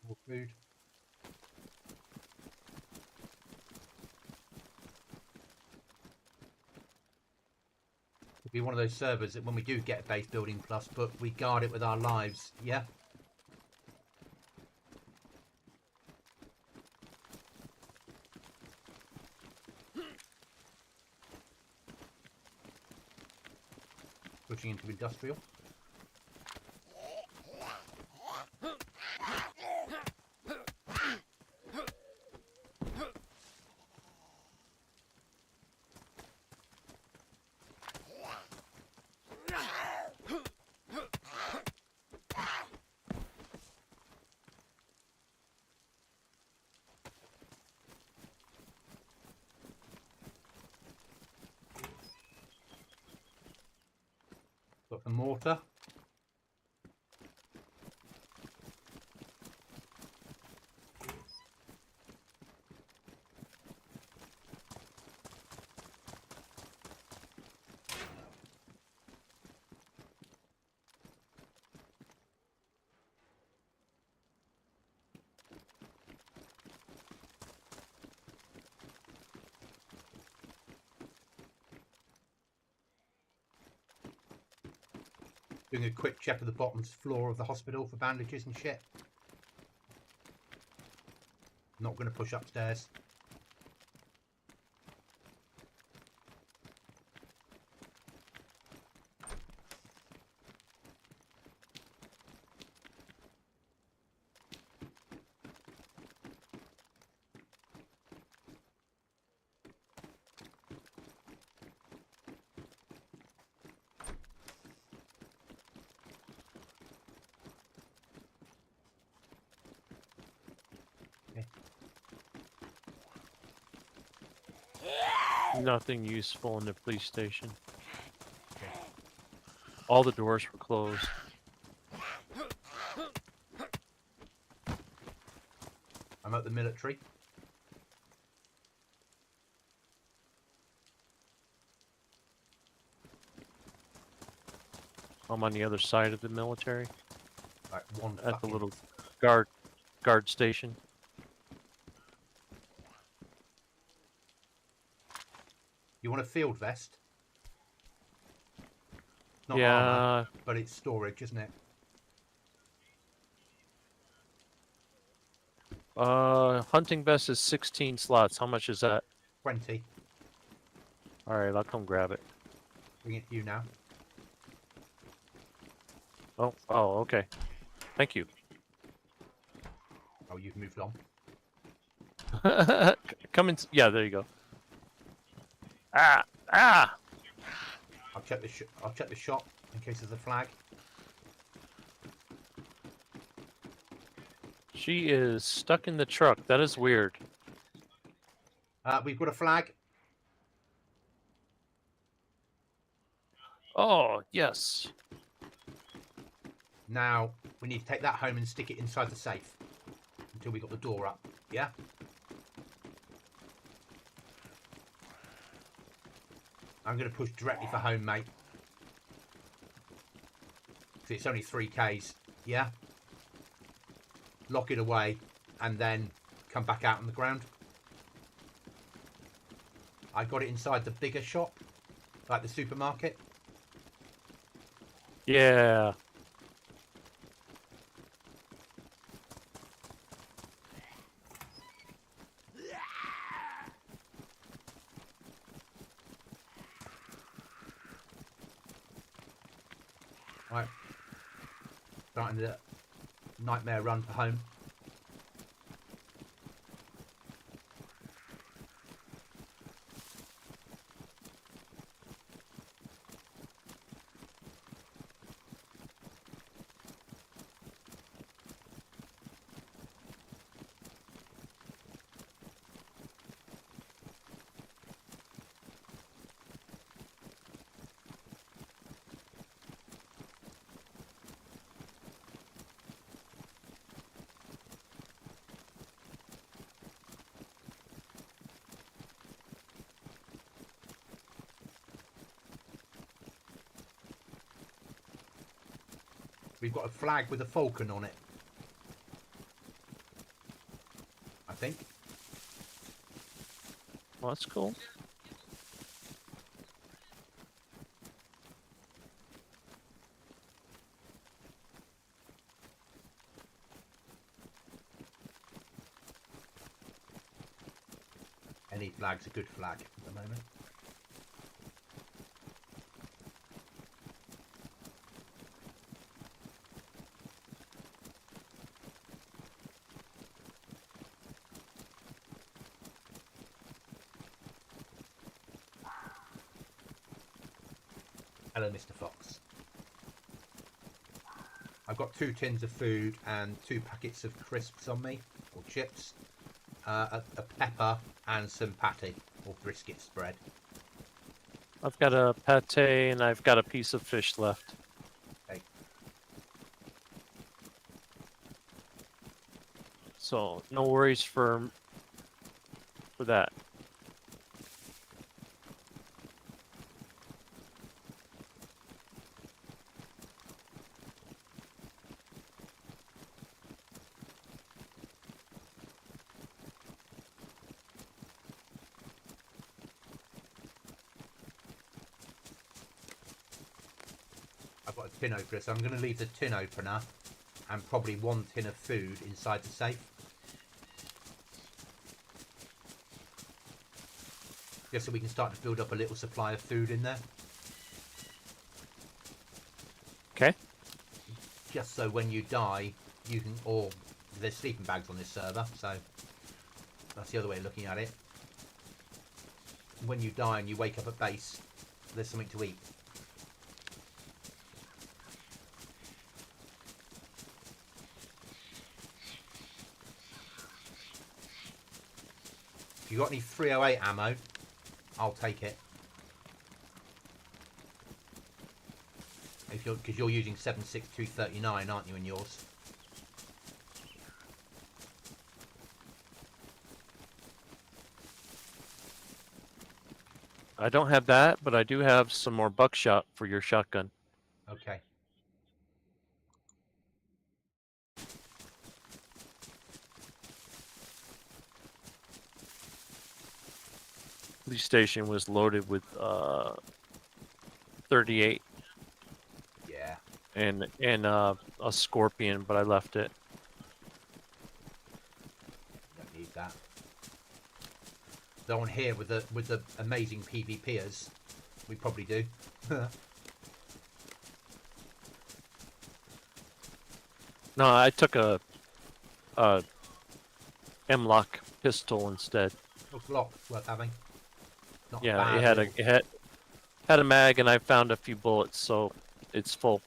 More food. It'll be one of those servers that when we do get a base building plus book, we guard it with our lives. Yeah. Pushing into industrial. Got the mortar. Doing a quick check of the bottom floor of the hospital for bandages and shit. Not going to push upstairs. Nothing useful in the police station. All the doors were closed. I'm at the military. I'm on the other side of the military Like one at the fucking- little guard station. You want a field vest? Not Yeah, armor, but it's storage, isn't it? hunting vest is 16 slots. How much is that? 20. All right, I'll come grab it. Bring it to you now. Oh, okay. Thank you. Oh, you've moved on. Come in. Yeah, there you go. Ah! I'll check the shop in case there's a flag. She is stuck in the truck. That is weird. We've got a flag. Oh, yes. Now, we need to take that home and stick it inside the safe until we got the door up. Yeah? I'm going to push directly for home, mate. Because it's only 3Ks. Yeah? Lock it away and then come back out on the ground. I got it inside the bigger shop, like the supermarket. Yeah. Right. Starting the nightmare run for home. We've got a flag with a falcon on it. I think. Well, that's cool. Any flag's a good flag at the moment. Hello, Mr. Fox. I've got 2 tins of food and 2 packets of crisps on me, or chips, a pepper and some patty, or brisket spread. I've got a pate and I've got a piece of fish left. Okay. So no worries for that. I've got a tin opener, so I'm going to leave the tin opener and probably 1 tin of food inside the safe. Just so we can start to build up a little supply of food in there. Okay. Just so when you die, you can, or there's sleeping bags on this server, so that's the other way of looking at it. When you die and you wake up at base, there's something to eat. If you got any 308 ammo, I'll take it. If you're, because you're using 7.6239, aren't you, in yours? I don't have that, but I do have some more buckshot for your shotgun. Okay. Police station was loaded with 38 Yeah. and a scorpion, but I left it. Don't need that. Though on here with the amazing PvPers, we probably do. No, I took a M-lock pistol instead. Oh, Glock, worth having. Not Yeah, bad it had little- it had a mag, and I found a few bullets, so it's full.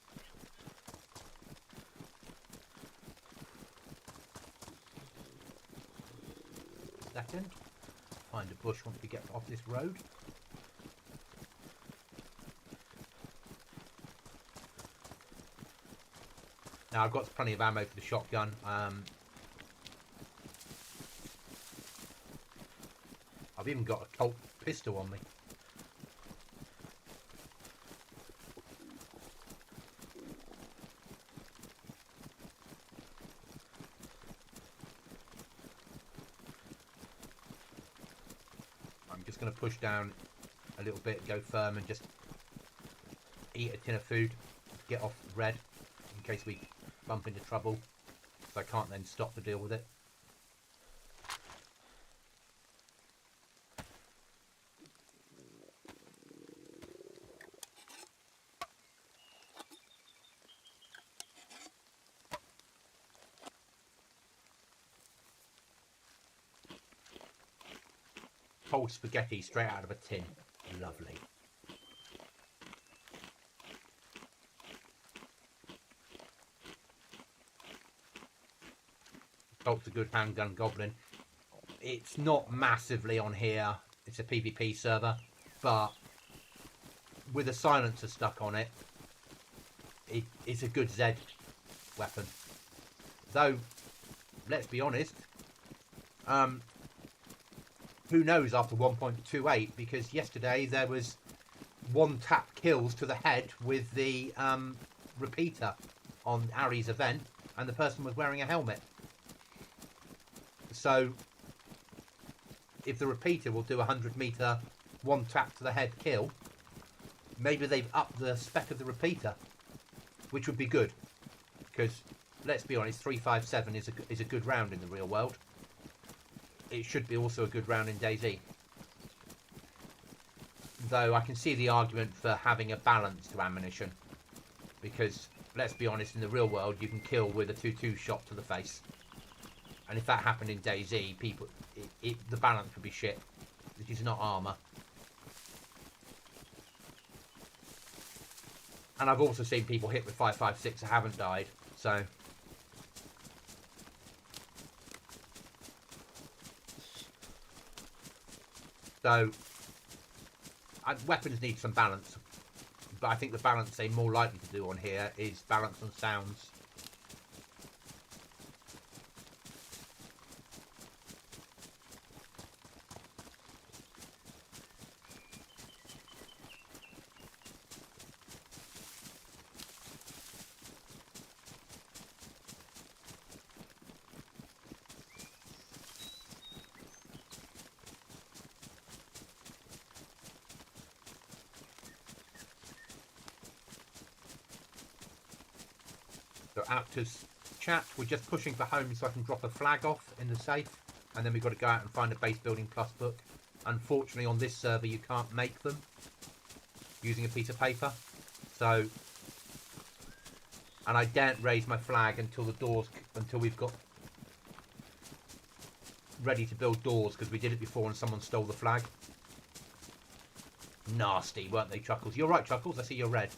second. Find a bush once we get off this road. Now I've got plenty of ammo for the shotgun. I've even got a Colt pistol on me. I'm just going to push down a little bit, go firm, and just eat a tin of food, get off red, in case we bump into trouble, so I can't then stop to deal with it. Cold spaghetti straight out of a tin. Lovely. Colt's a good handgun goblin. It's not massively on here. It's a PvP server, but with a silencer stuck on it, it's a good Z weapon. Though, let's be honest, who knows after 1.28, because yesterday there was one tap kills to the head with the repeater on Ari's event, and the person was wearing a helmet. So if the repeater will do 100-meter one tap to the head kill, maybe they've upped the spec of the repeater, which would be good, because let's be honest, 357 is a good round in the real world. It should be also a good round in DayZ. Though I can see the argument for having a balance to ammunition, because let's be honest, in the real world you can kill with a 2-2 shot to the face, and if that happened in DayZ, the balance would be shit. It is not armour. And I've also seen people hit with 5.56 that haven't died, so weapons need some balance, but I think the balance they're more likely to do on here is balance on sounds. So Aptus chat, we're just pushing for home so I can drop a flag off in the safe, and then we've got to go out and find a base building plus book. Unfortunately on this server you can't make them using a piece of paper, so, and I daren't raise my flag until we've got ready to build doors, because we did it before and someone stole the flag. Nasty, weren't they, Chuckles? You're right, Chuckles, I see you're red.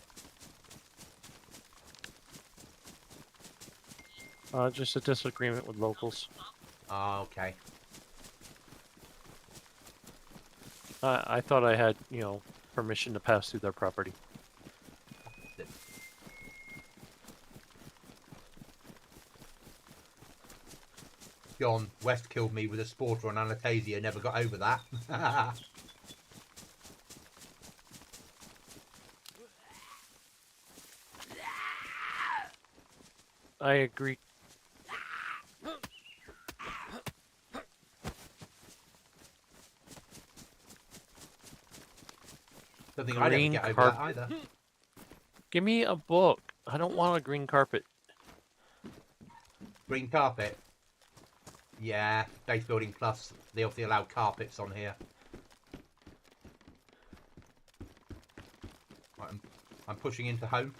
Just a disagreement with locals. Ah, okay. I thought I had, permission to pass through their property. John West killed me with a sporter on Anastasia, never got over that. I agree. Don't think I'd ever Green get over carpet. that either. Give me a book. I don't want a green carpet. Green carpet. Yeah, base building plus. They obviously allow carpets on here. Right, I'm pushing into home.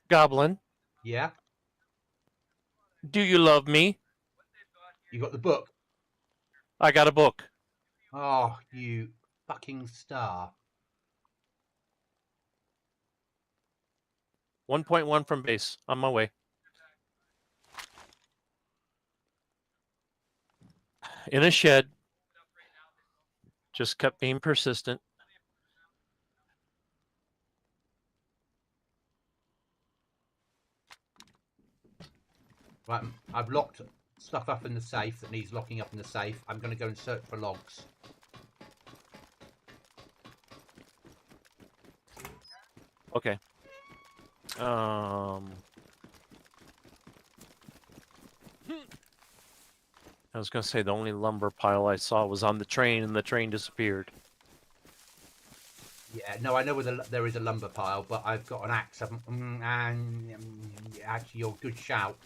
Goblin, Yeah? do you love me? You got the book? I got a book. Oh, you fucking star. 1.1 from base. On my way. In a shed. Just kept being persistent. Right, I've locked stuff up in the safe that needs locking up in the safe. I'm going to go and search for logs. Okay. I was going to say the only lumber pile I saw was on the train and the train disappeared. Yeah, no, I know where there is a lumber pile, but I've got an axe. Actually, you're a good shout.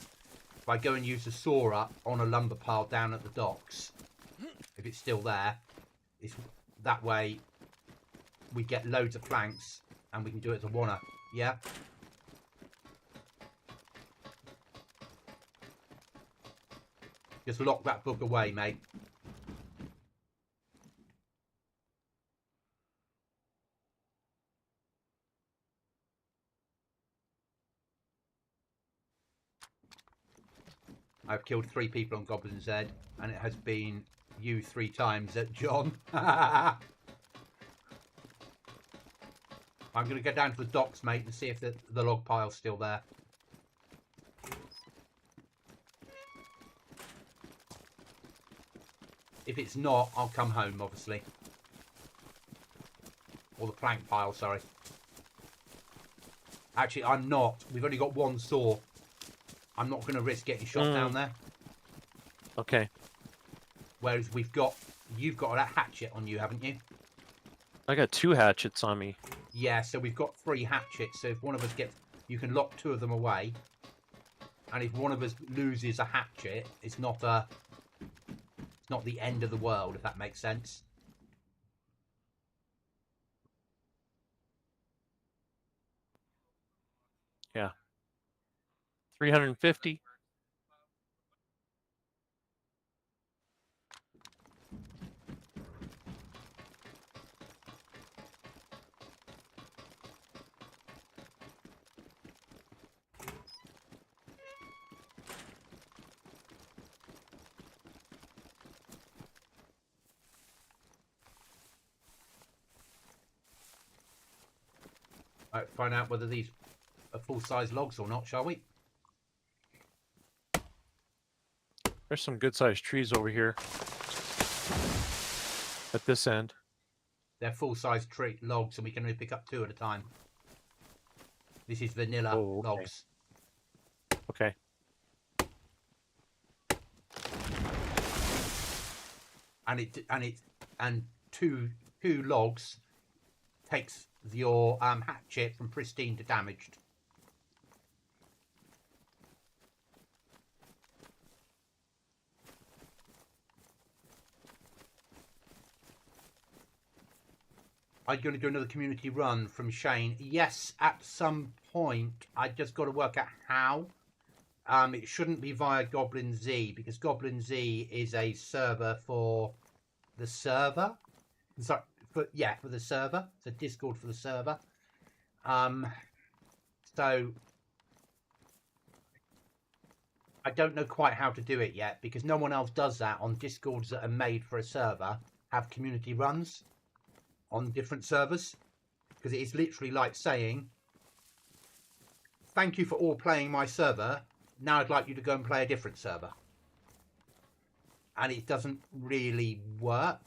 If I go and use the saw up on a lumber pile down at the docks, if it's still there, it's that way we get loads of planks and we can do it as a wanna. Yeah? Just lock that book away, mate. I've killed 3 people on GoblinZ, and it has been you 3 times at John. I'm going to go down to the docks, mate, and see if the log pile's still there. If it's not, I'll come home, obviously. Or the plank pile, sorry. Actually, I'm not. We've only got 1 saw. I'm not going to risk getting shot down there. Okay. Whereas you've got a hatchet on you, haven't you? I got 2 hatchets on me. Yeah, so we've got 3 hatchets. So if one of us gets, you can lock 2 of them away. And if one of us loses a hatchet, it's not the end of the world, if that makes sense. Yeah. 350. Right, find out whether these are full-size logs or not, shall we? There's some good-sized trees over here. At this end. They're full-size tree logs, and we can only pick up 2 at a time. This is vanilla logs. Okay. And two logs takes your hatchet from pristine to damaged. I'm going to do another community run from Shane. Yes, at some point. I just got to work out how. It shouldn't be via GoblinZ, because GoblinZ is a server for the server. Sorry, for the server. It's a Discord for the server. So I don't know quite how to do it yet, because no one else does that on Discords that are made for a server. Have community runs on different servers, because it is literally like saying, thank you for all playing my server, now I'd like you to go and play a different server. And it doesn't really work.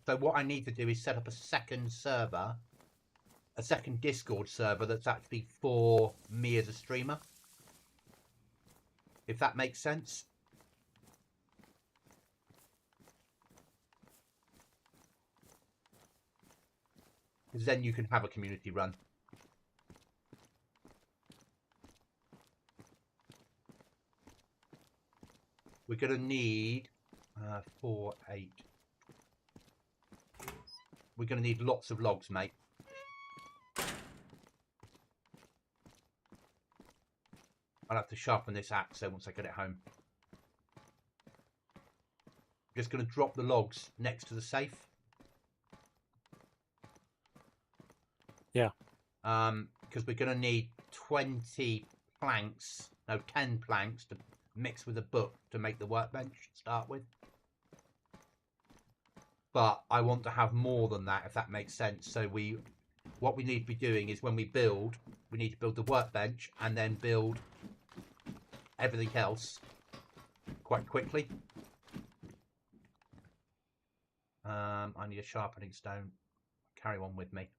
So what I need to do is set up a second server, a second Discord server that's actually for me as a streamer, if that makes sense. Because then you can have a community run. We're going to need 4, 8. We're going to need lots of logs, mate. I'll have to sharpen this axe so once I get it home. Just going to drop the logs next to the safe. Yeah. Because we're going to need 20 planks, no, 10 planks to mix with a book to make the workbench to start with. But I want to have more than that, if that makes sense. So what we need to be doing is when we build, we need to build the workbench and then build everything else quite quickly. I need a sharpening stone. Carry one with me.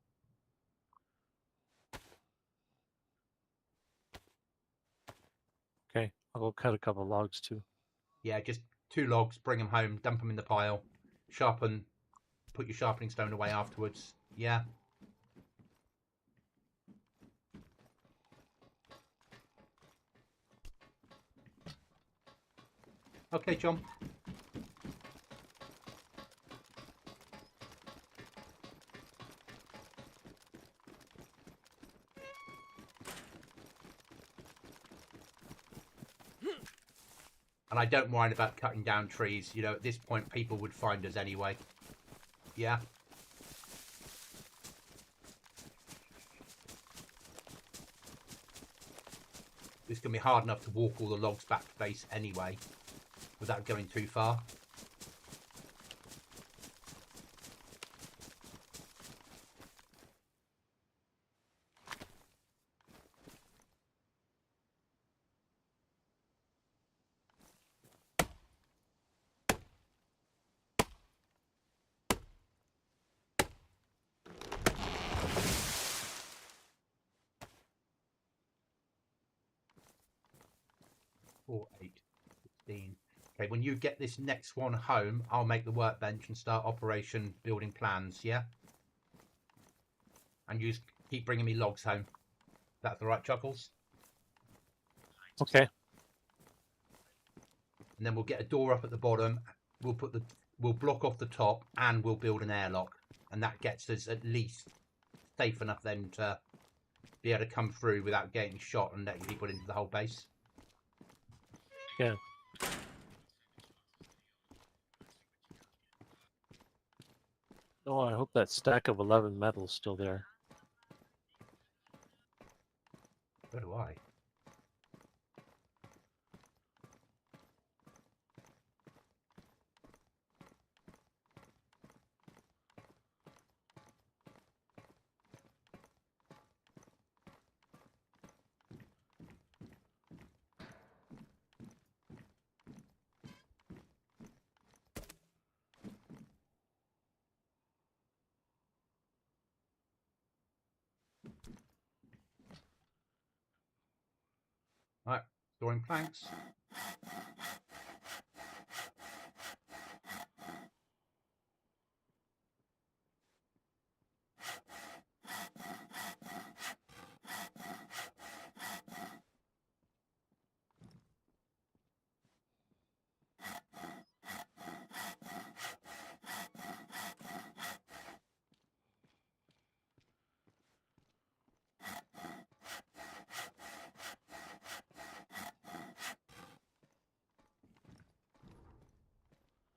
Okay, I'll go cut a couple logs too. Yeah, just 2 logs, bring them home, dump them in the pile, sharpen, put your sharpening stone away afterwards. Yeah. Okay, John. And I don't mind about cutting down trees. You know, at this point, people would find us anyway. Yeah. It's going to be hard enough to walk all the logs back to base anyway, without going too far. Four, 8, 16. Okay, when you get this next one home, I'll make the workbench and start operation building plans, yeah? And you keep bringing me logs home. That's the right, Chuckles? Okay. And then we'll get a door up at the bottom. We'll block off the top and we'll build an airlock. And that gets us at least safe enough then to be able to come through without getting shot and letting people into the whole base. Yeah. Oh, I hope that stack of 11 metal's still there. So do I. Right, storing planks.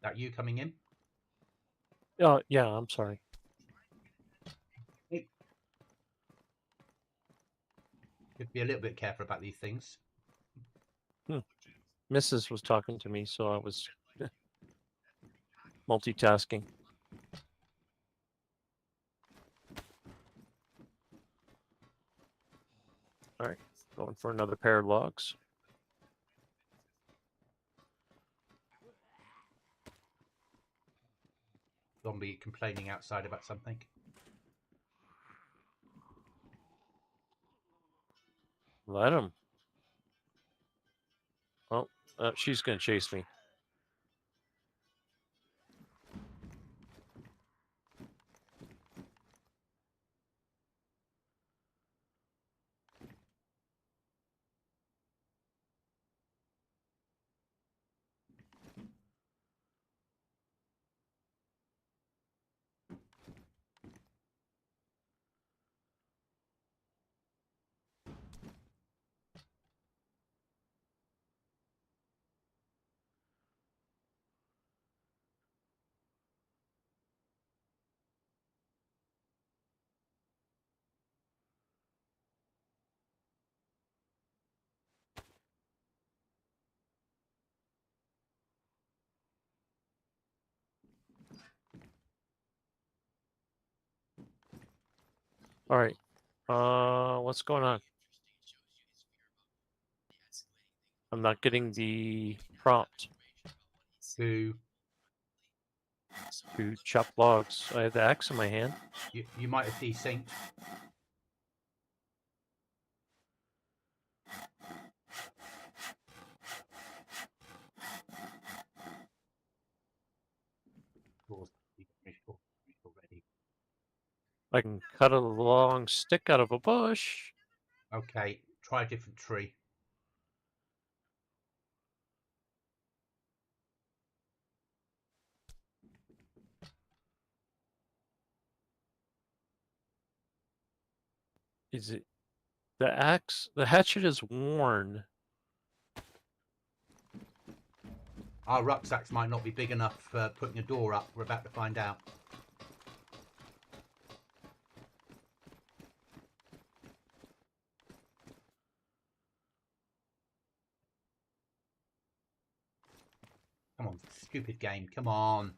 That you coming in? Oh, yeah, I'm sorry. Should be a little bit careful about these things. Mrs. was talking to me, so I was multitasking. All right, going for another pair of logs. Zombie complaining outside about something. Let him. Oh, she's going to chase me. All right. What's going on? I'm not getting the prompt To to chop logs. I have the axe in my hand. you might have desynced. Already. I can cut a long stick out of a bush. Okay, try a different tree. Is it the axe? The hatchet is worn. Our rucksacks might not be big enough for putting a door up. We're about to find out. Come on, stupid game. Come on.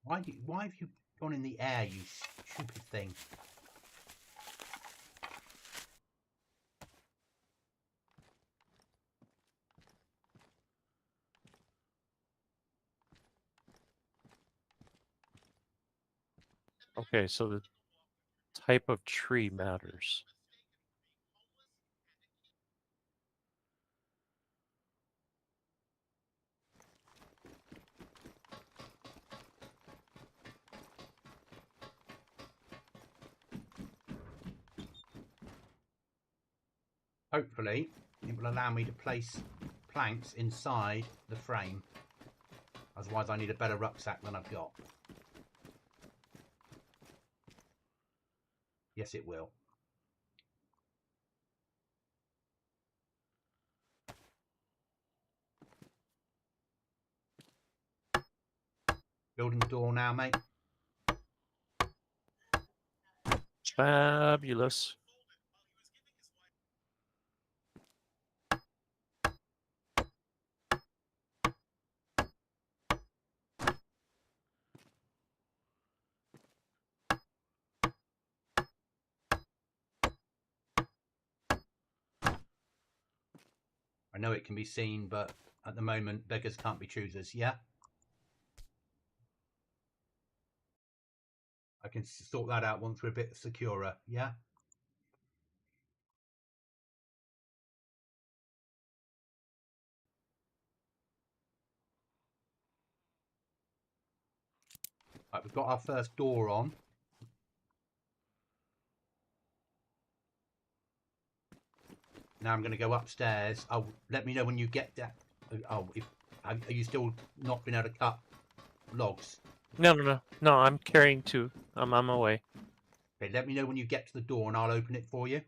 Why have you gone in the air, you stupid thing? Okay, so the type of tree matters. Hopefully, it will allow me to place planks inside the frame. Otherwise, I need a better rucksack than I've got. Yes, it will. Building the door now, mate. Fabulous. I know it can be seen, but at the moment, beggars can't be choosers, yeah? I can sort that out once we're a bit securer, yeah? Right, we've got our first door on. Now I'm going to go upstairs. Oh, let me know when you get that. Oh, are you still not been able to cut logs? No. I'm carrying two. I'm on my way. Okay, let me know when you get to the door and I'll open it for you.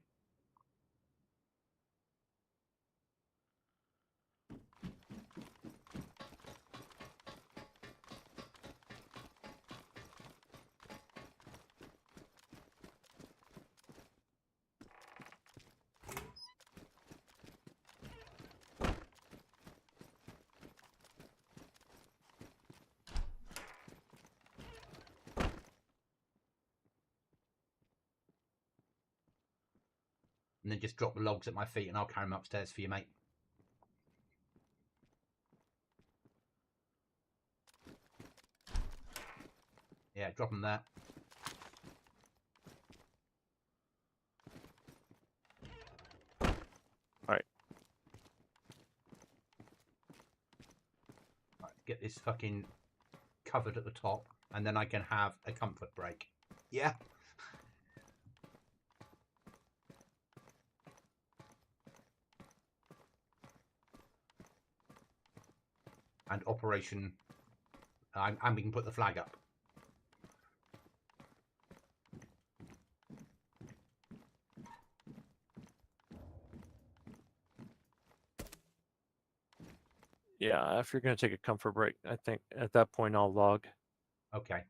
And then just drop the logs at my feet and I'll carry them upstairs for you, mate. Yeah, drop them there. Right. Right, get this fucking covered at the top and then I can have a comfort break. Yeah? And operation... and we can put the flag up. Yeah, if you're going to take a comfort break, I think at that point I'll log. Okay.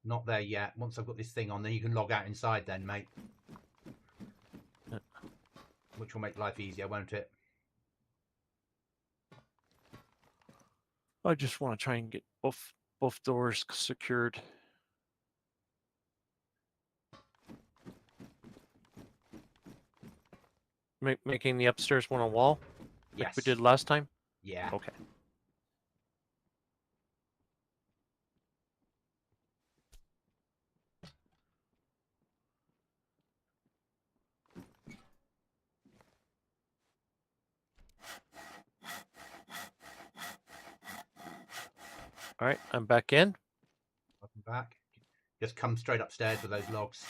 Not there yet. Once I've got this thing on, then you can log out inside then, mate. Yeah. which will make life easier, won't it? I just want to try and get both doors secured. Making the upstairs one a wall, like Yes. we did last time. Yeah. Okay. All right, I'm back in. Welcome back. Just come straight upstairs with those logs.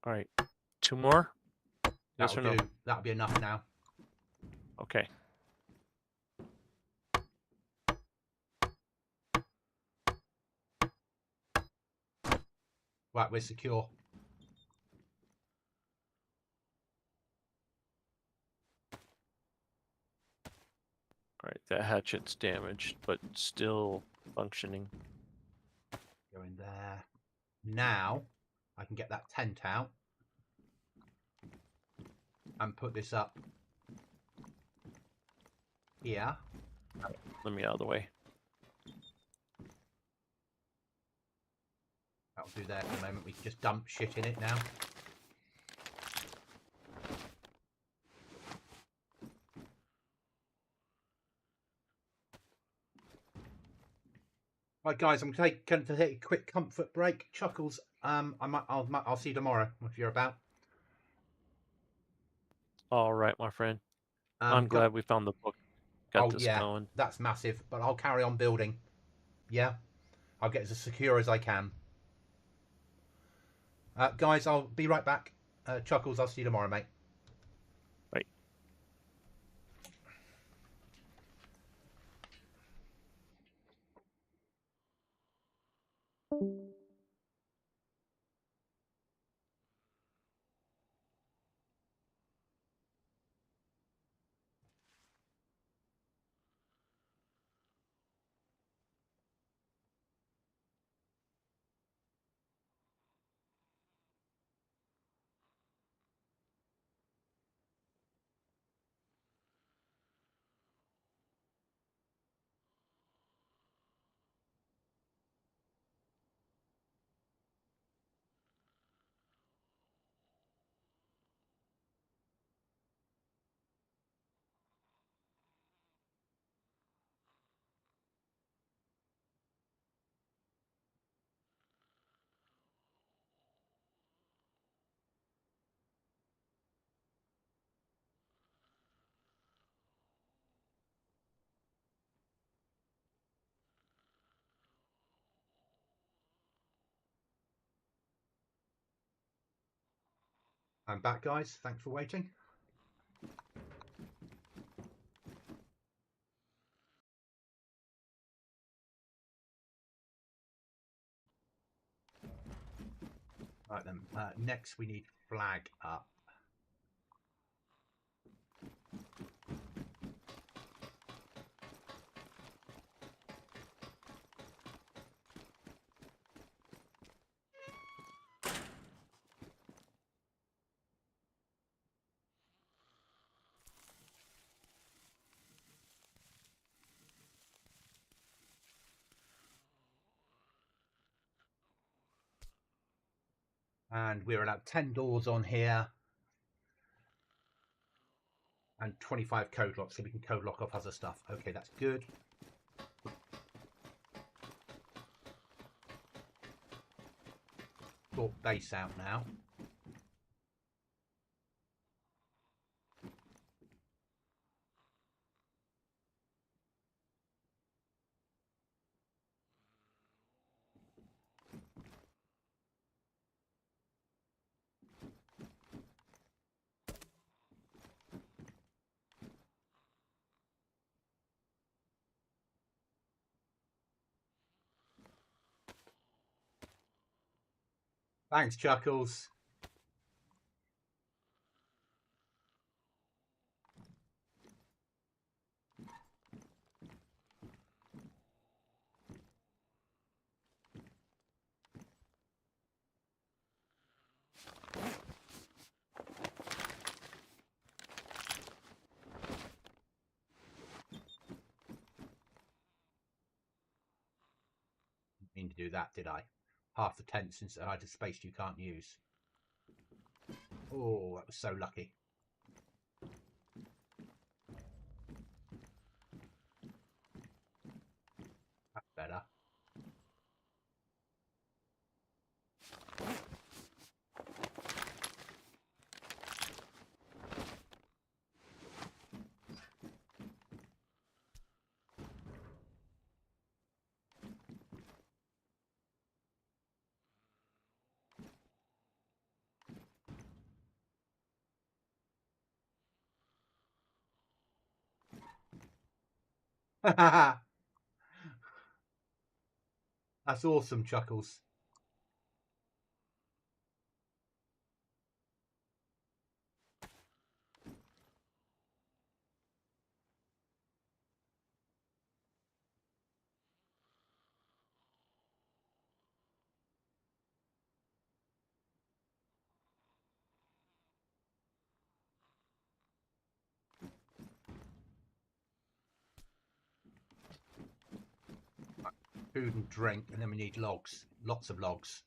All right, 2 more. Yes or no? That'll be enough now. Okay. Right, we're secure. All right, that hatchet's damaged, but still functioning. Go in there. Now, I can get that tent out and put this up here. Let me out of the way. That'll do there for the moment. We can just dump shit in it now. Right, guys, I'm going to take a quick comfort break. Chuckles, I'll see you tomorrow if you're about. All right, my friend. I'm glad we found the book. Got this going. That's massive. But I'll carry on building. Yeah, I'll get as secure as I can. Guys, I'll be right back. Chuckles, I'll see you tomorrow, mate. Right. I'm back, guys. Thanks for waiting. Right then. Next, we need flag up. And we're allowed 10 doors on here and 25 code locks, so we can code lock off other stuff. Okay, that's good. Sort base out now. Thanks, Chuckles. Didn't mean to do that, did I? Half the tent since I had a space you can't use. Oh, that was so lucky. That's better. That's awesome, Chuckles. Food and drink, and then we need logs. Lots of logs.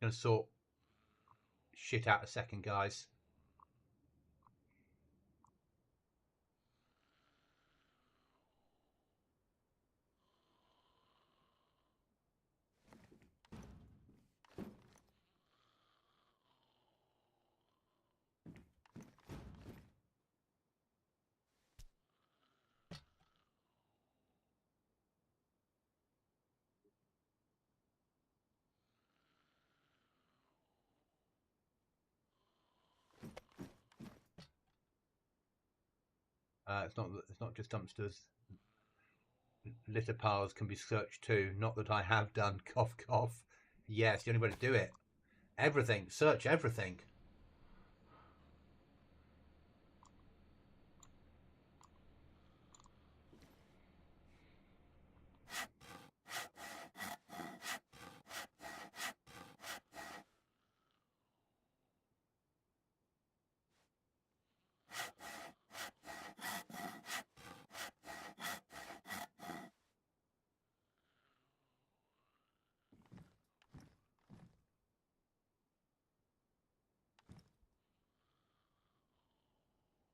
We're going to sort shit out a second, guys. It's not just dumpsters. Litter piles can be searched too. Not that I have done. Cough, cough. Yes, the only way to do it. Everything. Search everything.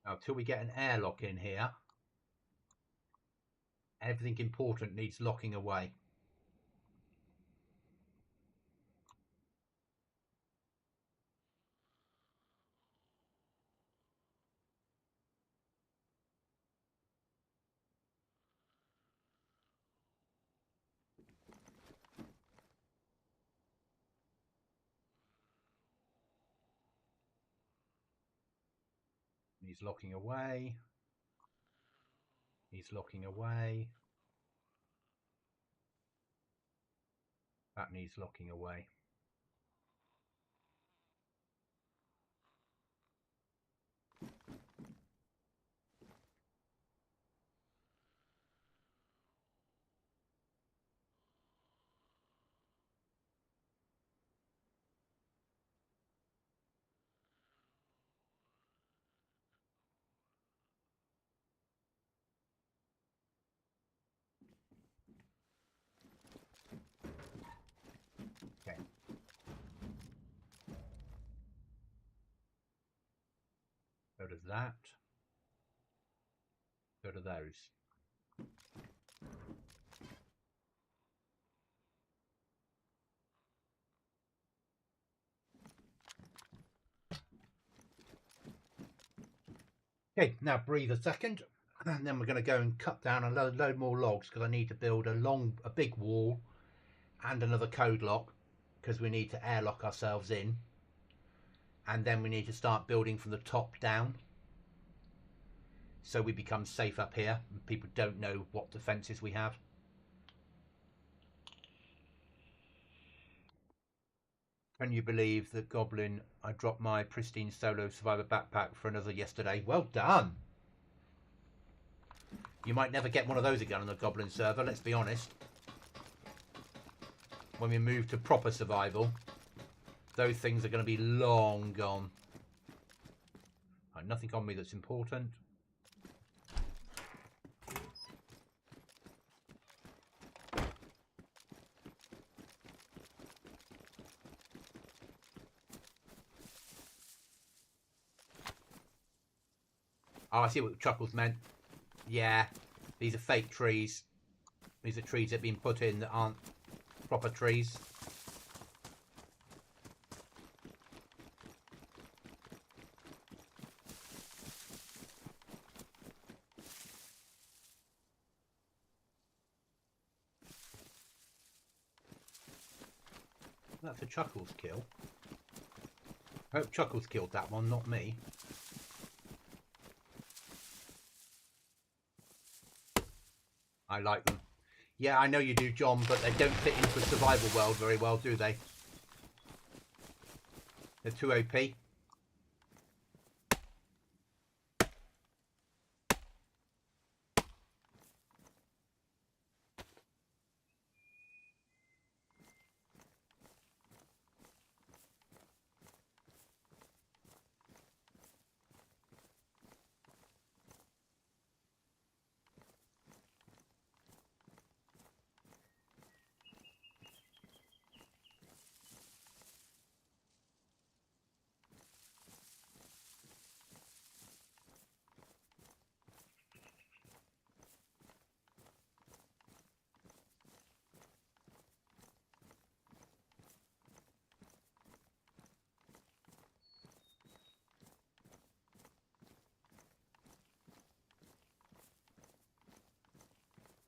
Now, till we get an airlock in here, everything important needs locking away. Needs locking away. Needs locking away. That needs locking away. that. Go to those. Okay, now breathe a second, and then we're going to go and cut down a load more logs because I need to build a big wall and another code lock because we need to airlock ourselves in, and then we need to start building from the top down so we become safe up here and people don't know what defenses we have. Can you believe that, Goblin, I dropped my pristine solo survivor backpack for another yesterday? Well done. You might never get one of those again on the Goblin server, let's be honest. When we move to proper survival, those things are going to be long gone. Right, nothing on me that's important. Oh, I see what Chuckles meant. Yeah, these are fake trees. These are trees that have been put in that aren't proper trees. That's a Chuckles kill. I hope Chuckles killed that one, not me. I like them. Yeah, I know you do, John, but they don't fit into a survival world very well, do they? They're too OP.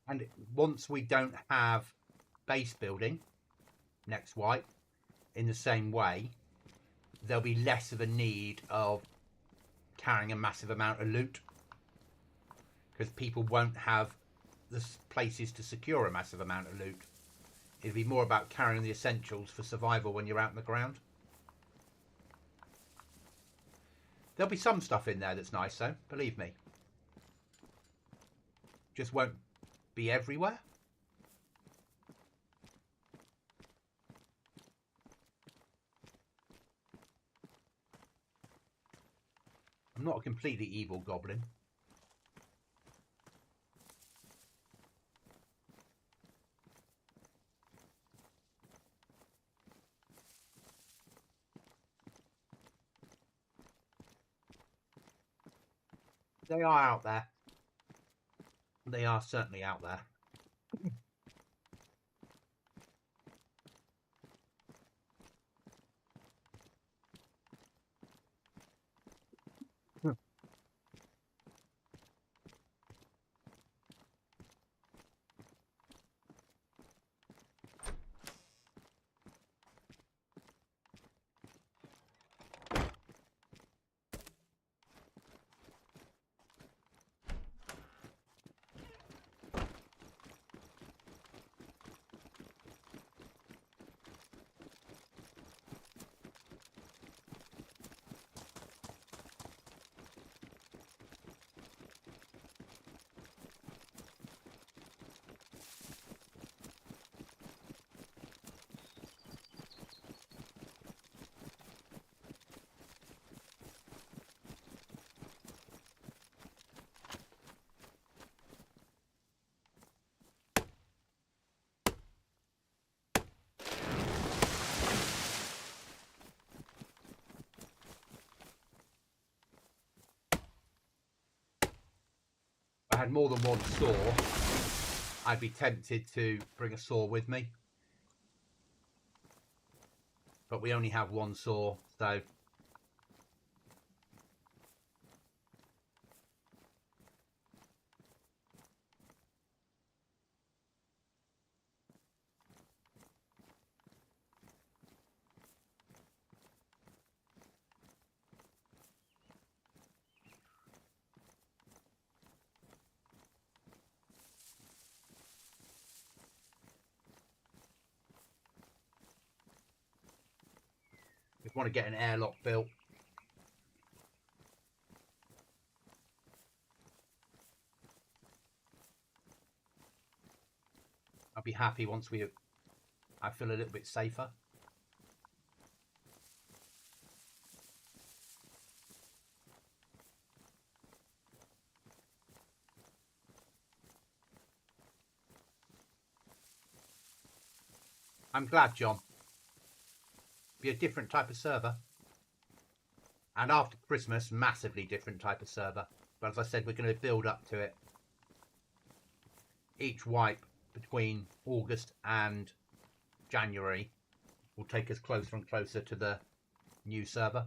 And once we don't have base building, next wipe, in the same way, there'll be less of a need of carrying a massive amount of loot. Because people won't have the places to secure a massive amount of loot. It'll be more about carrying the essentials for survival when you're out in the ground. There'll be some stuff in there that's nice though, believe me. Just won't be everywhere. I'm not a completely evil goblin. They are out there. They are certainly out there. had more than one saw, I'd be tempted to bring a saw with me. But we only have one saw, so... we want to get an airlock built. I'll be happy once I feel a little bit safer. I'm glad, John. Be a different type of server. And after Christmas, massively different type of server. But as I said, we're going to build up to it. Each wipe between August and January will take us closer and closer to the new server.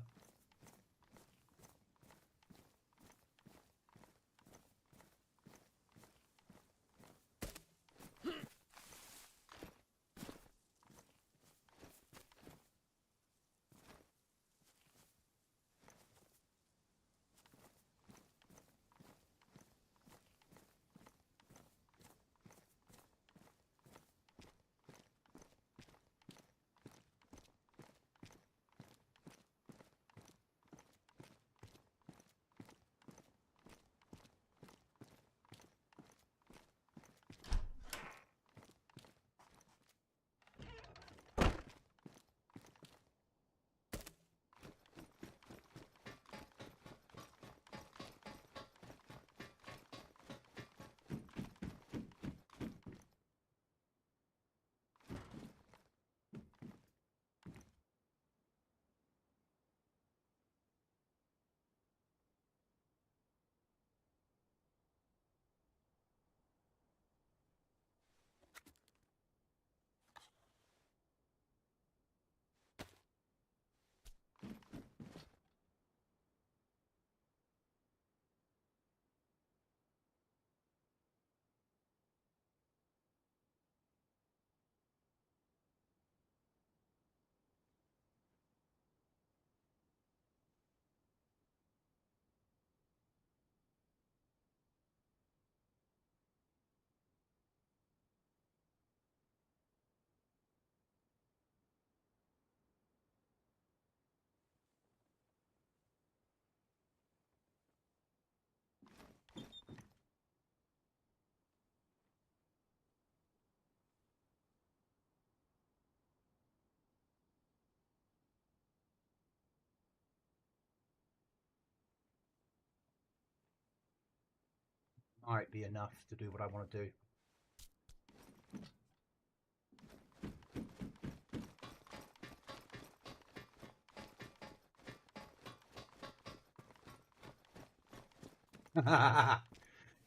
Might be enough to do what I want to do.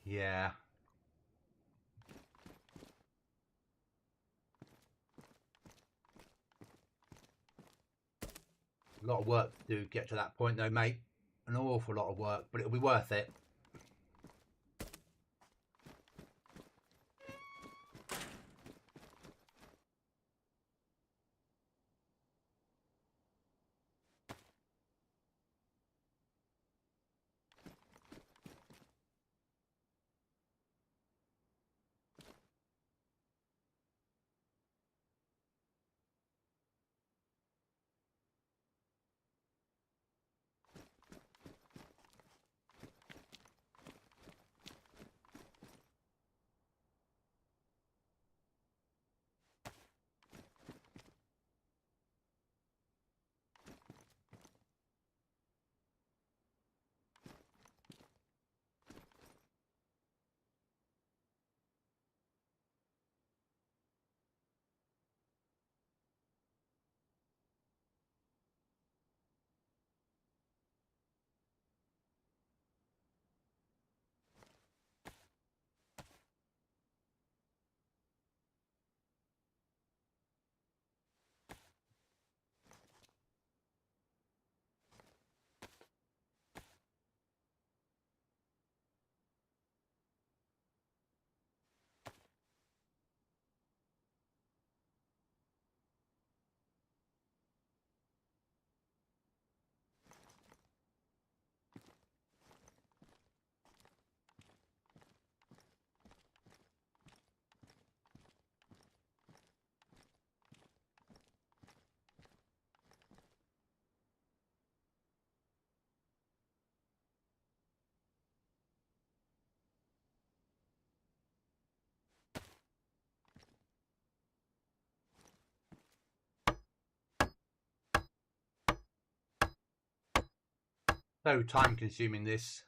Yeah. A lot of work to do to get to that point though, mate. An awful lot of work, but it'll be worth it. So time consuming this.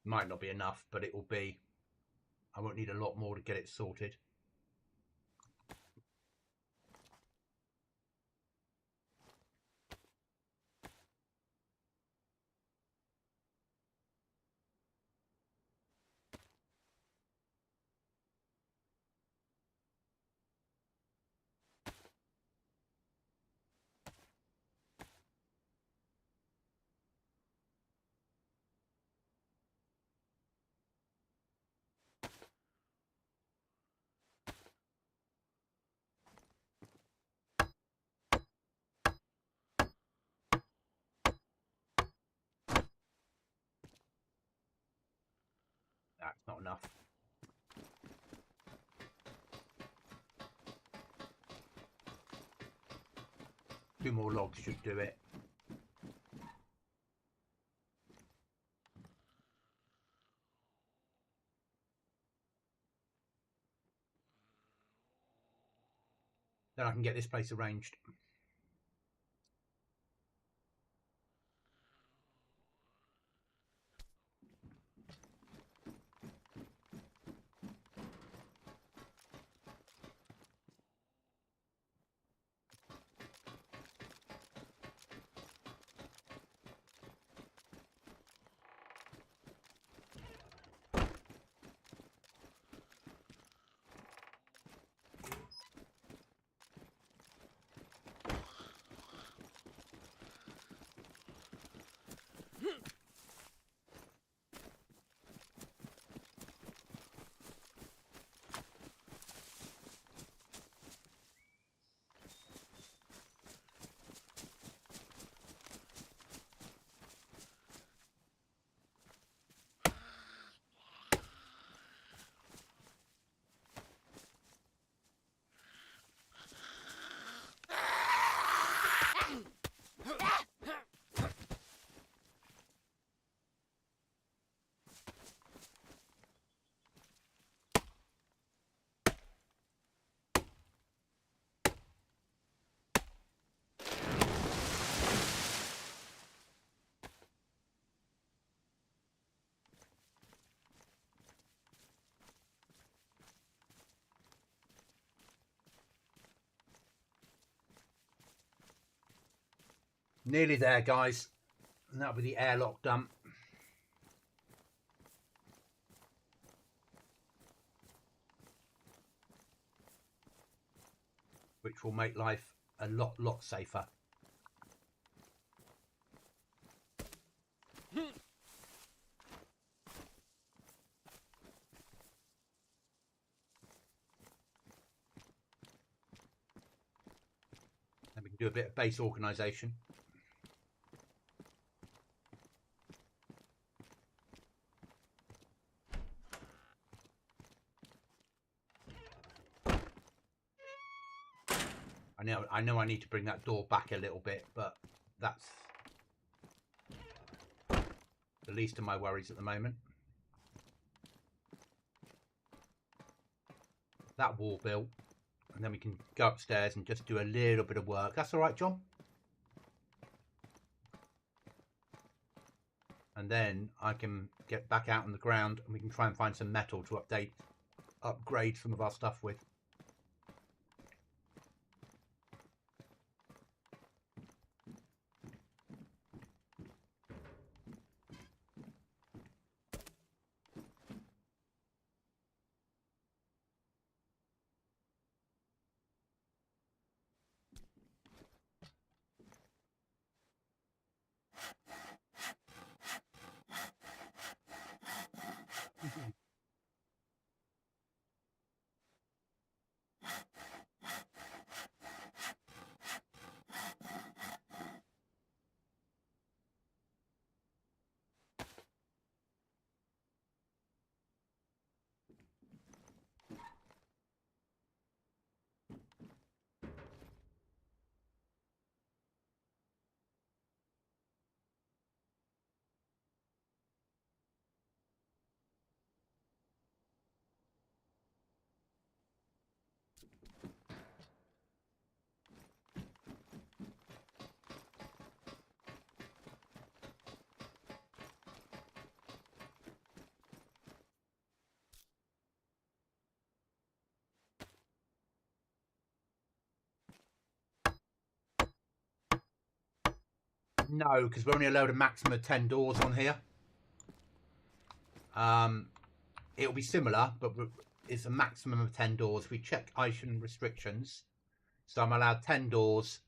Might not be enough, but it will be. I won't need a lot more to get it sorted. That's not enough. Two more logs should do it. Then I can get this place arranged. Nearly there, guys. And that'll be the airlock dump. Which will make life a lot safer. And we can do a bit of base organisation. I know I need to bring that door back a little bit, but that's the least of my worries at the moment. That wall built, and then we can go upstairs and just do a little bit of work. That's all right, John? And then I can get back out on the ground and we can try and find some metal to upgrade some of our stuff with. No, because we're only allowed a maximum of 10 doors on here. It'll be similar, but it's a maximum of 10 doors. We check item restrictions. So I'm allowed 10 doors.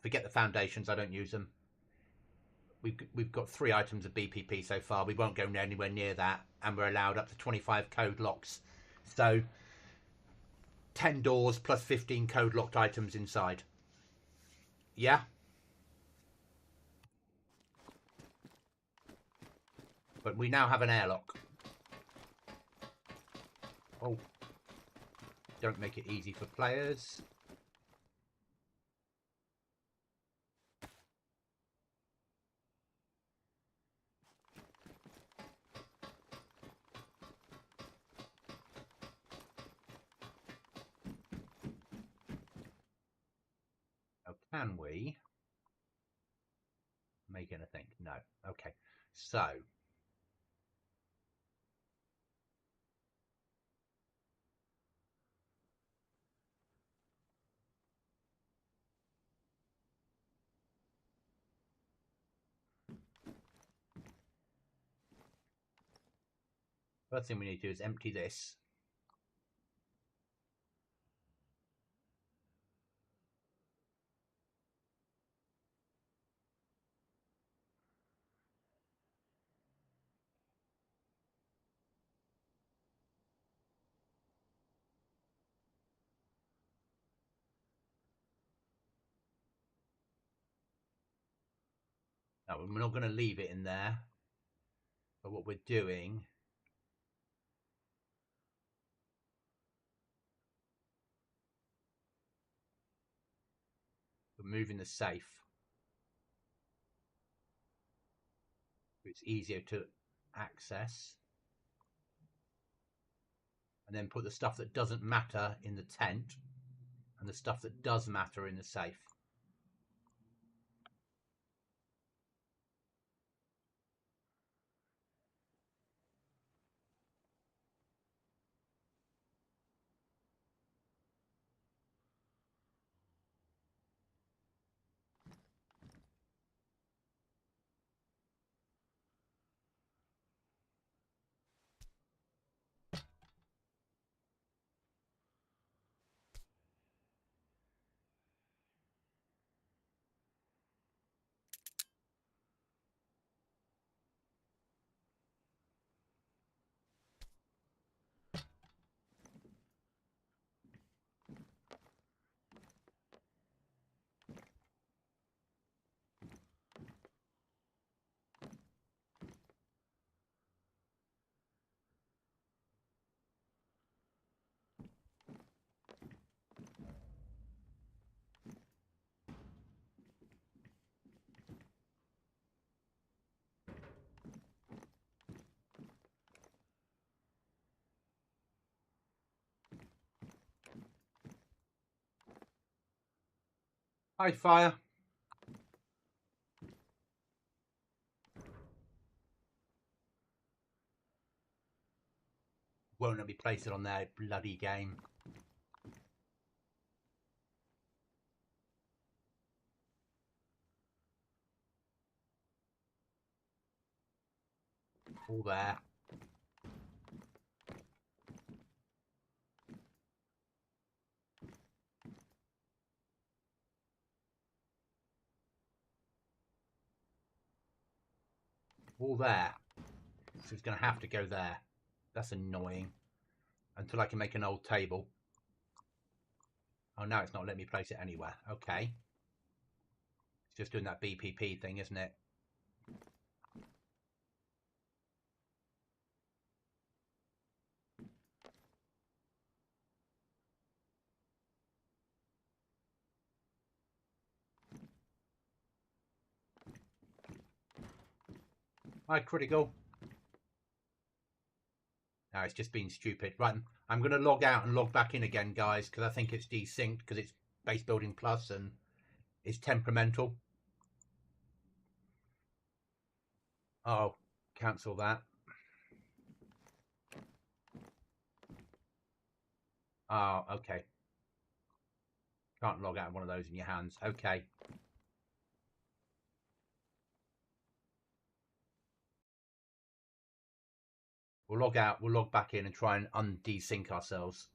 Forget the foundations, I don't use them. We've got 3 items of BPP so far. We won't go anywhere near that. And we're allowed up to 25 code locks. So 10 doors plus 15 code locked items inside. Yeah? But we now have an airlock. Oh. Don't make it easy for players. Oh, can we make anything? No. Okay. So first thing we need to do is empty this. Now, we're not going to leave it in there. But what we're doing... we're moving the safe. It's easier to access. And then put the stuff that doesn't matter in the tent. And the stuff that does matter in the safe. Hi, fire. Won't let me place it on their bloody game. All there. All there. So it's going to have to go there. That's annoying. Until I can make an old table. Oh, now it's not letting me place it anywhere. Okay. It's just doing that BPP thing, isn't it? Hi, critical. No, it's just being stupid. Right, I'm going to log out and log back in again, guys, because I think it's desynced because it's base building plus and it's temperamental. Oh, cancel that. Oh, okay. Can't log out of one of those in your hands. Okay. We'll log out, we'll log back in and try and undesync ourselves.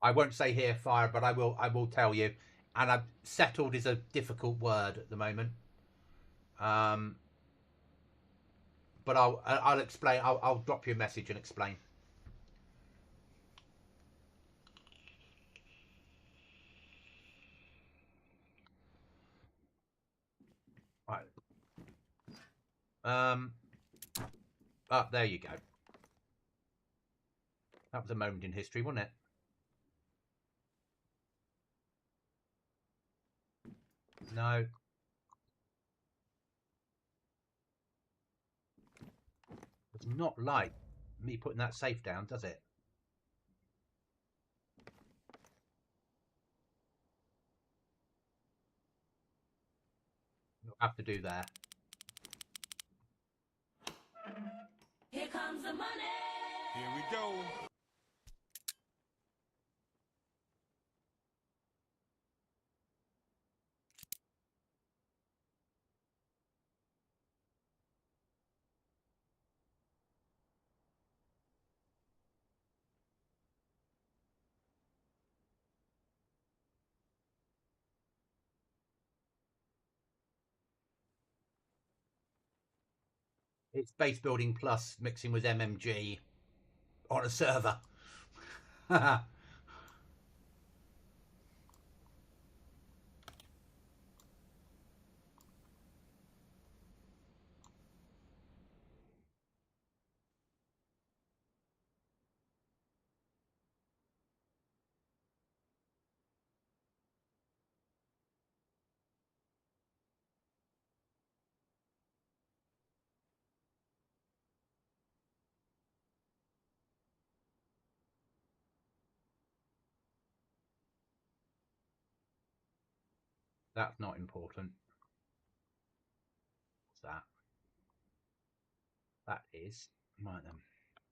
I won't say here fire, but I will tell you. And I've settled is a difficult word at the moment. But I'll explain. I'll drop you a message and explain. Right. There you go. That was a moment in history, wasn't it? No. It's not like me putting that safe down, does it? You'll have to do that. Here comes the money. Here we go. It's base building plus mixing with MMG on a server. That's not important. What's that? That is. Right then.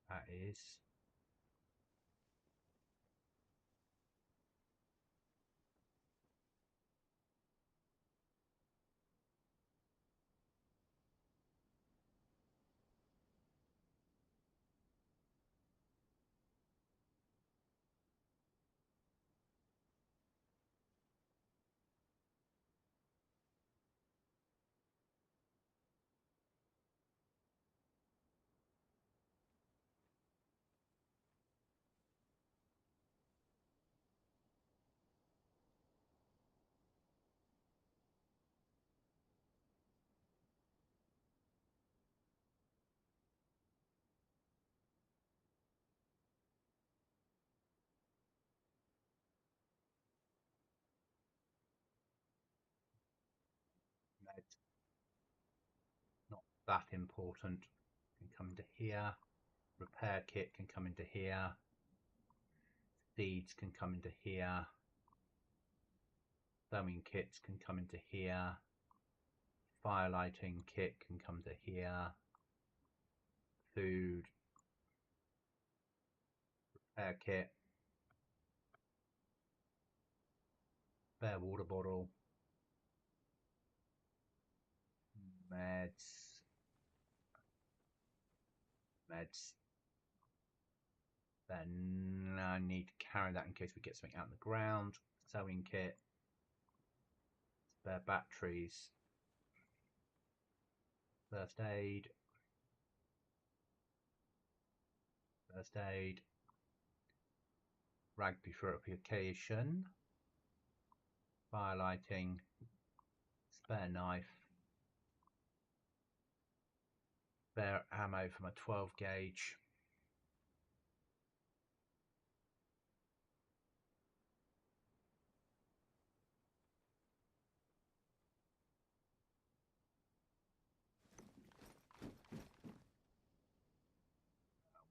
That is. Not that important. Can come into here. Repair kit can come into here. Seeds can come into here. Sewing kits can come into here. Firelighting kit can come to here. Food. Repair kit. Spare water bottle. Meds. Then I need to carry that in case we get something out in the ground. Sewing kit. Spare batteries. First aid. First aid. Rag purification. Firelighting. Spare knife. Spare ammo from a 12 gauge.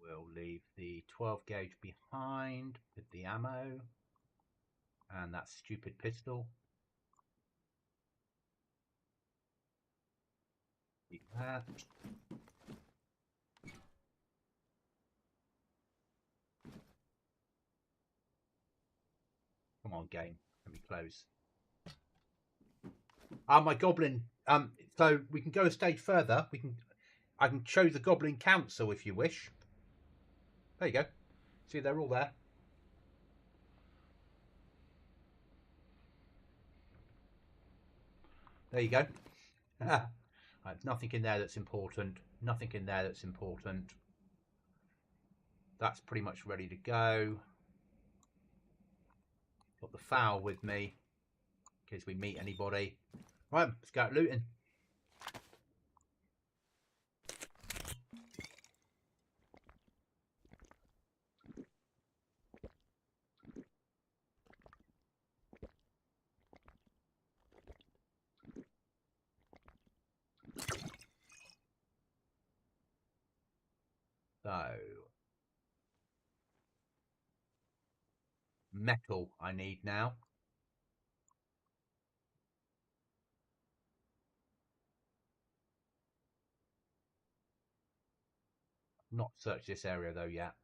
We'll leave the 12 gauge behind with the ammo and that stupid pistol. Keep that. on, game. Let me close. My goblin. So we can go a stage further. I can show the Goblin Council if you wish. There you go. See, they're all there. There you go. Right, nothing in there that's important. Nothing in there that's important. That's pretty much ready to go. Got the fowl with me in case we meet anybody. Right, let's go out looting. So, metal I need now. Not searched this area though yet.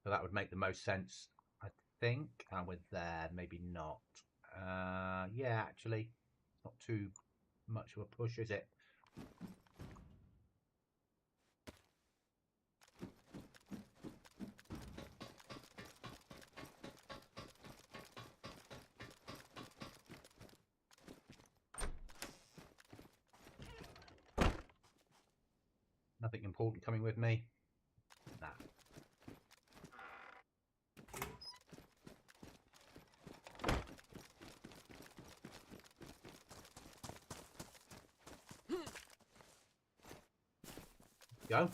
So that would make the most sense, I think. And we're there, maybe not. Yeah, actually, not too much of a push, is it? Nothing important coming with me. Nah. Go.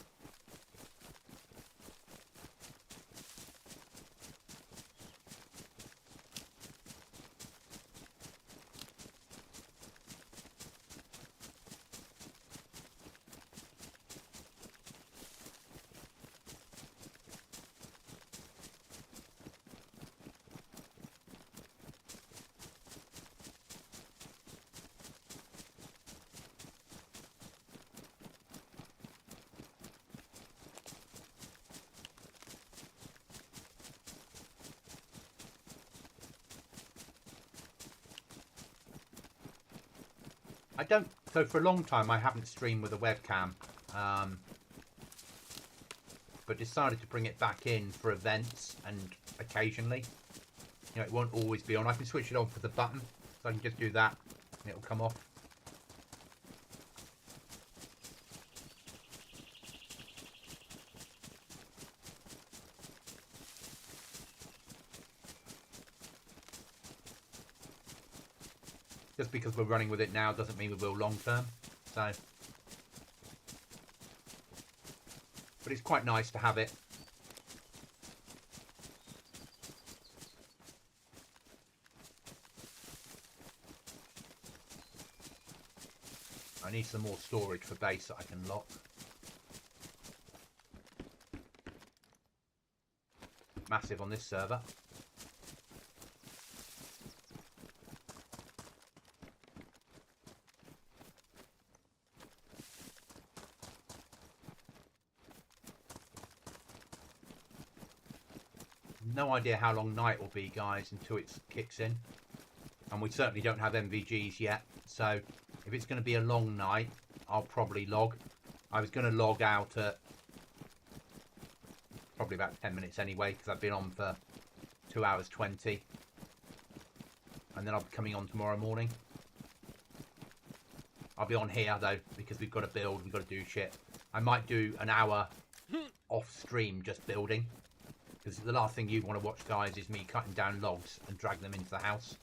I don't. So for a long time, I haven't streamed with a webcam, but decided to bring it back in for events and occasionally. You know, it won't always be on. I can switch it off with a button, so I can just do that, and it'll come off. Just because we're running with it now doesn't mean we will long term. So, but it's quite nice to have it. I need some more storage for base that I can lock. Massive on this server. No idea how long night will be, guys, until it kicks in. And we certainly don't have MVGs yet. So if it's going to be a long night, I'll probably log. I was going to log out at probably about 10 minutes anyway, because I've been on for 2 hours 20. And then I'll be coming on tomorrow morning. I'll be on here, though, because we've got to build, we've got to do shit. I might do an hour off stream just building. Because the last thing you want to watch, guys, is me cutting down logs and drag them into the house.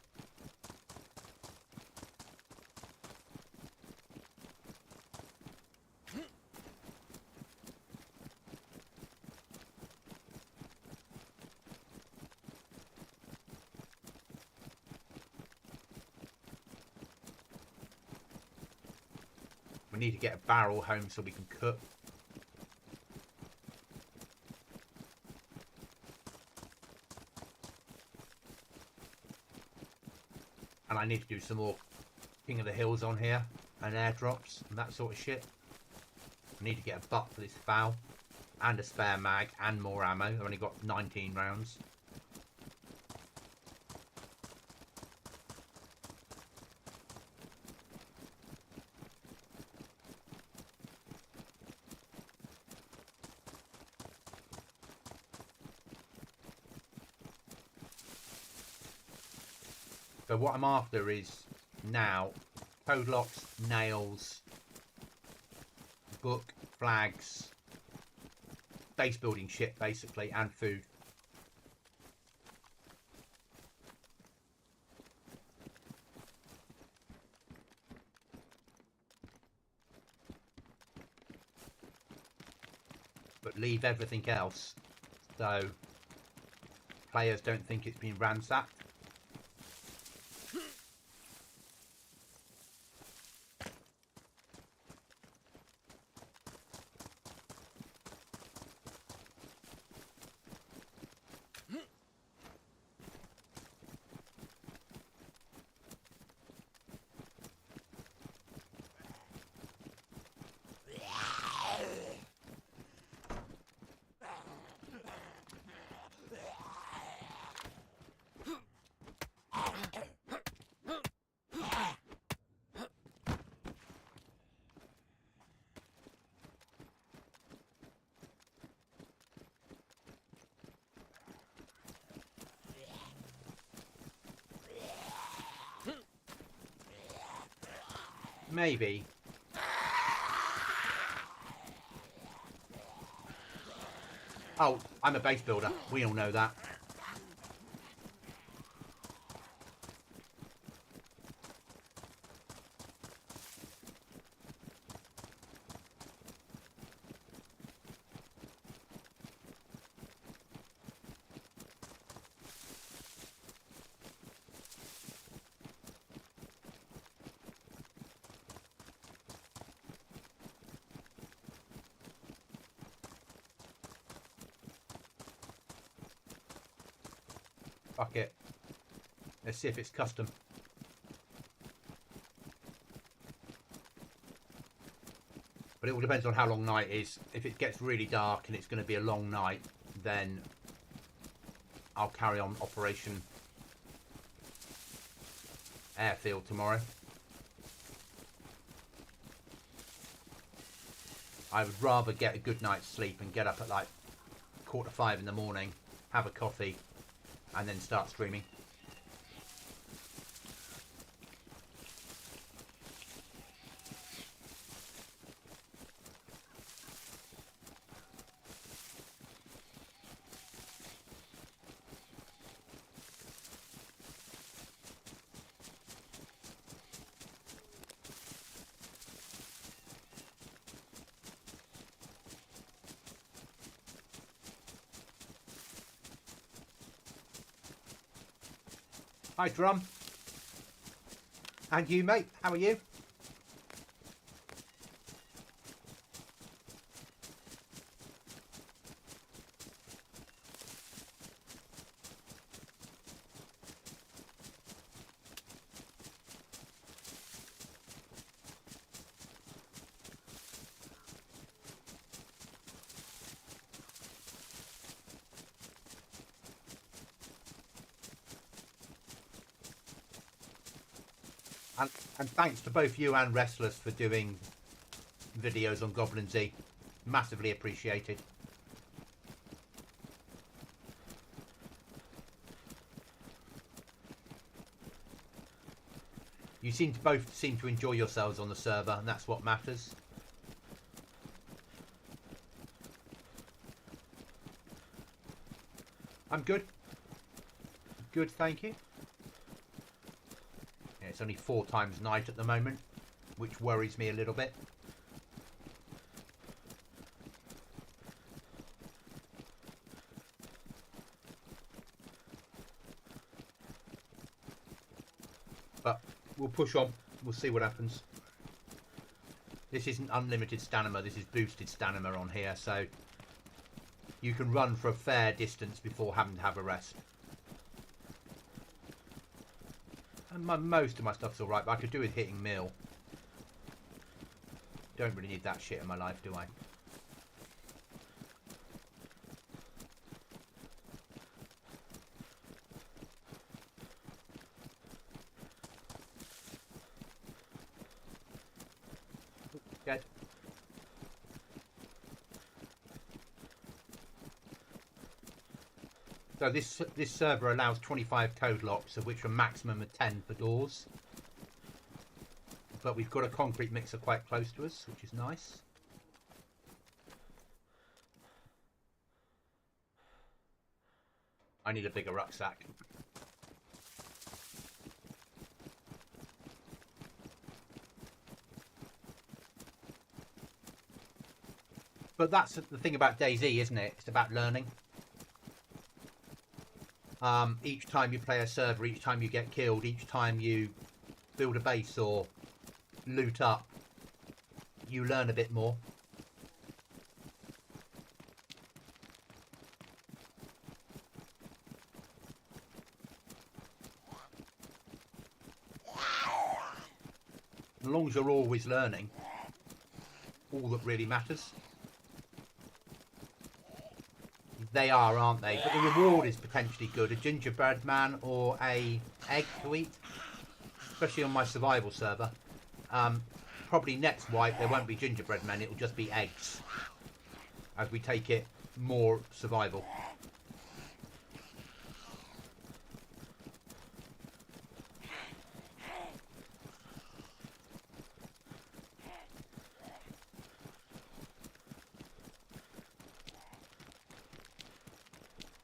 We need to get a barrel home so we can cook. And I need to do some more King of the Hills on here and airdrops and that sort of shit. I need to get a butt for this foul and a spare mag and more ammo. I've only got 19 rounds. So what I'm after is now code locks, nails, book, flags, base building shit basically, and food. But leave everything else so players don't think it's been ransacked. Maybe. Oh, I'm a base builder. We all know that. Fuck it. Let's see if it's custom. But it all depends on how long night is. If it gets really dark and it's going to be a long night, then I'll carry on Operation Airfield tomorrow. I would rather get a good night's sleep and get up at like 4:45 in the morning, have a coffee, and then start streaming. Hi, Drum. And you, mate. How are you? And thanks to both you and Restless for doing videos on GoblinZ. Massively appreciated. You both seem to enjoy yourselves on the server, and that's what matters. I'm good. Good, thank you. It's only 4 times night at the moment, which worries me a little bit. But we'll push on. We'll see what happens. This isn't unlimited stamina. This is boosted stamina on here, so you can run for a fair distance before having to have a rest. And most of my stuff's alright, but I could do with hitting mill. Don't really need that shit in my life, do I? Dead. So this server allows 25 code locks, of which a maximum of 10 for doors. But we've got a concrete mixer quite close to us, which is nice. I need a bigger rucksack. But that's the thing about DayZ, isn't it? It's about learning. Each time you play a server, each time you get killed, each time you build a base or loot up, you learn a bit more. As long as you're always learning, all that really matters. They are, aren't they? But the reward is potentially good. A gingerbread man or a egg to eat. Especially on my survival server. Probably next wipe there won't be gingerbread men, it'll just be eggs. As we take it more survival.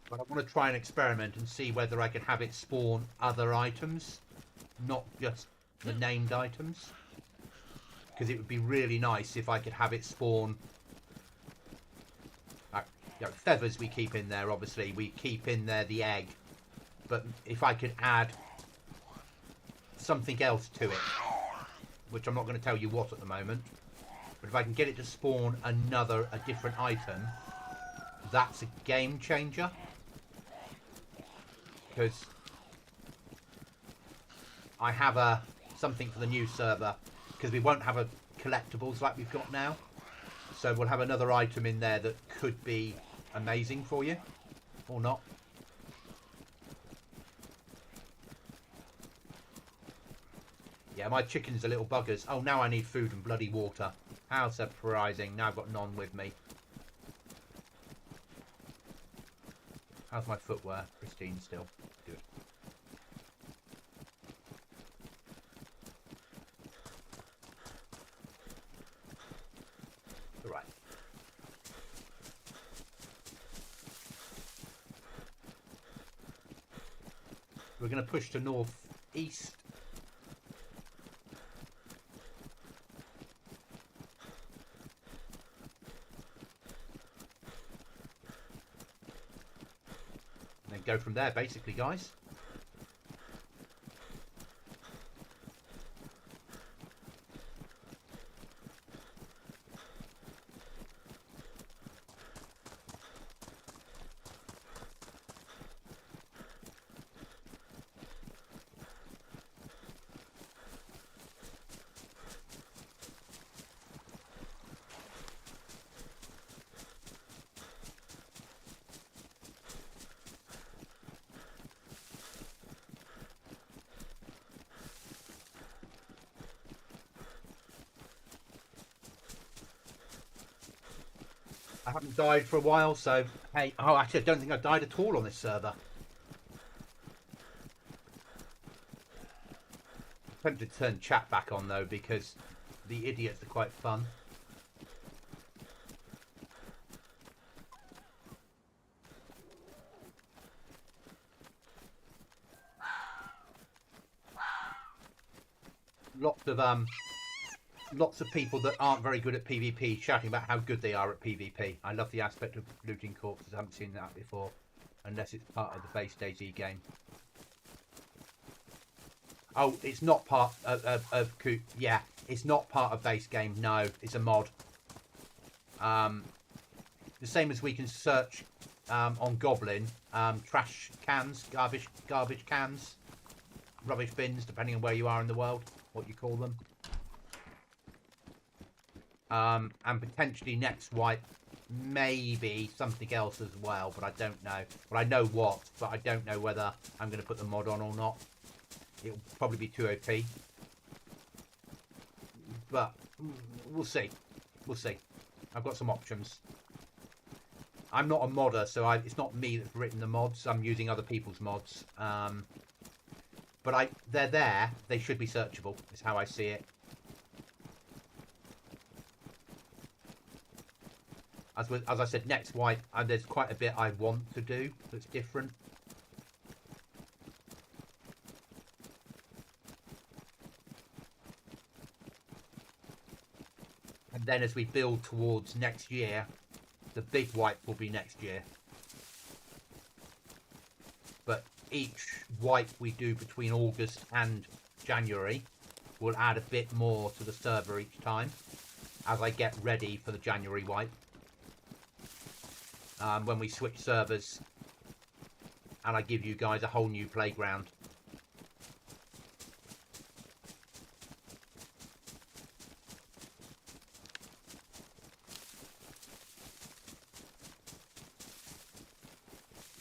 But I want to try and experiment and see whether I can have it spawn other items, not just the named items. Because it would be really nice if I could have it spawn... feathers we keep in there, obviously. We keep in there the egg. But if I could add something else to it, which I'm not going to tell you what at the moment, but if I can get it to spawn a different item, that's a game changer. Because I have something for the new server, because we won't have a collectibles like we've got now, so we'll have another item in there that could be amazing for you or not. Yeah, my chickens are little buggers. Oh, now I need food and bloody water. How surprising. Now I've got none with me. How's my footwear? Pristine still. Good. All right. We're going to push to northeast. Go from there, basically, guys. I haven't died for a while, so hey. Oh, actually, I don't think I've died at all on this server. I'm tempted to turn chat back on though, because the idiots are quite fun. Lots of people that aren't very good at PvP shouting about how good they are at PvP. I love the aspect of looting corpses. I haven't seen that before, unless it's part of the base DayZ game. Oh, it's not part of yeah, it's not part of base game. No, it's a mod. The same as we can search on Goblin, trash cans, garbage cans, rubbish bins, depending on where you are in the world, what you call them. And potentially next wipe, maybe something else as well, but I don't know. Well, I know what, but I don't know whether I'm going to put the mod on or not. It'll probably be too OP. But we'll see. We'll see. I've got some options. I'm not a modder, so it's not me that's written the mods. I'm using other people's mods. But they're there. They should be searchable, is how I see it. As I said, next wipe, there's quite a bit I want to do that's different. And then as we build towards next year, the big wipe will be next year. But each wipe we do between August and January will add a bit more to the server each time as I get ready for the January wipe. When we switch servers and I give you guys a whole new playground.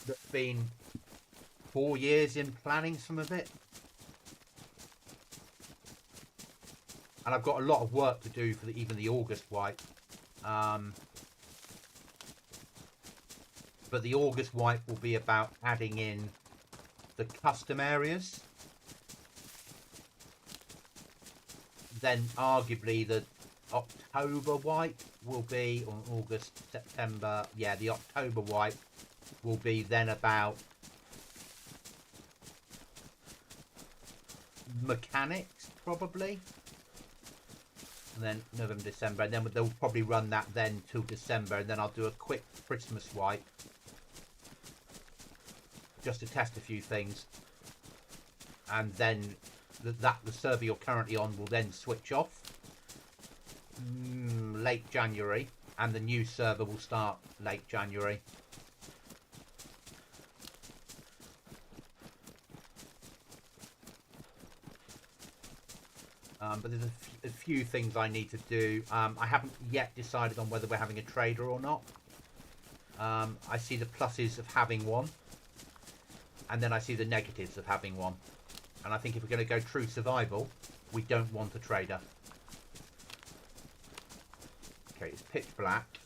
That's been 4 years in planning some of it. And I've got a lot of work to do for even the August wipe. But the August wipe will be about adding in the custom areas. Then arguably the October wipe will be on August, September. Yeah, the October wipe will be then about mechanics probably. And then November, December, and then they'll probably run that then till December, and then I'll do a quick Christmas wipe just to test a few things, and then the server you're currently on will then switch off late January, and the new server will start late January. But there's a few things I need to do. I haven't yet decided on whether we're having a trader or not. I see the pluses of having one, and then I see the negatives of having one. And I think if we're going to go true survival, we don't want a trader. Okay, it's pitch black.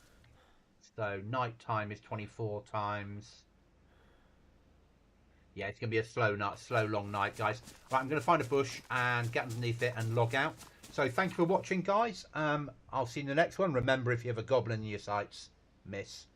So night time is 24 times. Yeah, it's going to be a slow long night, guys. Right, I'm going to find a bush and get underneath it and log out. So thank you for watching, guys. I'll see you in the next one. Remember, if you have a goblin in your sights, miss.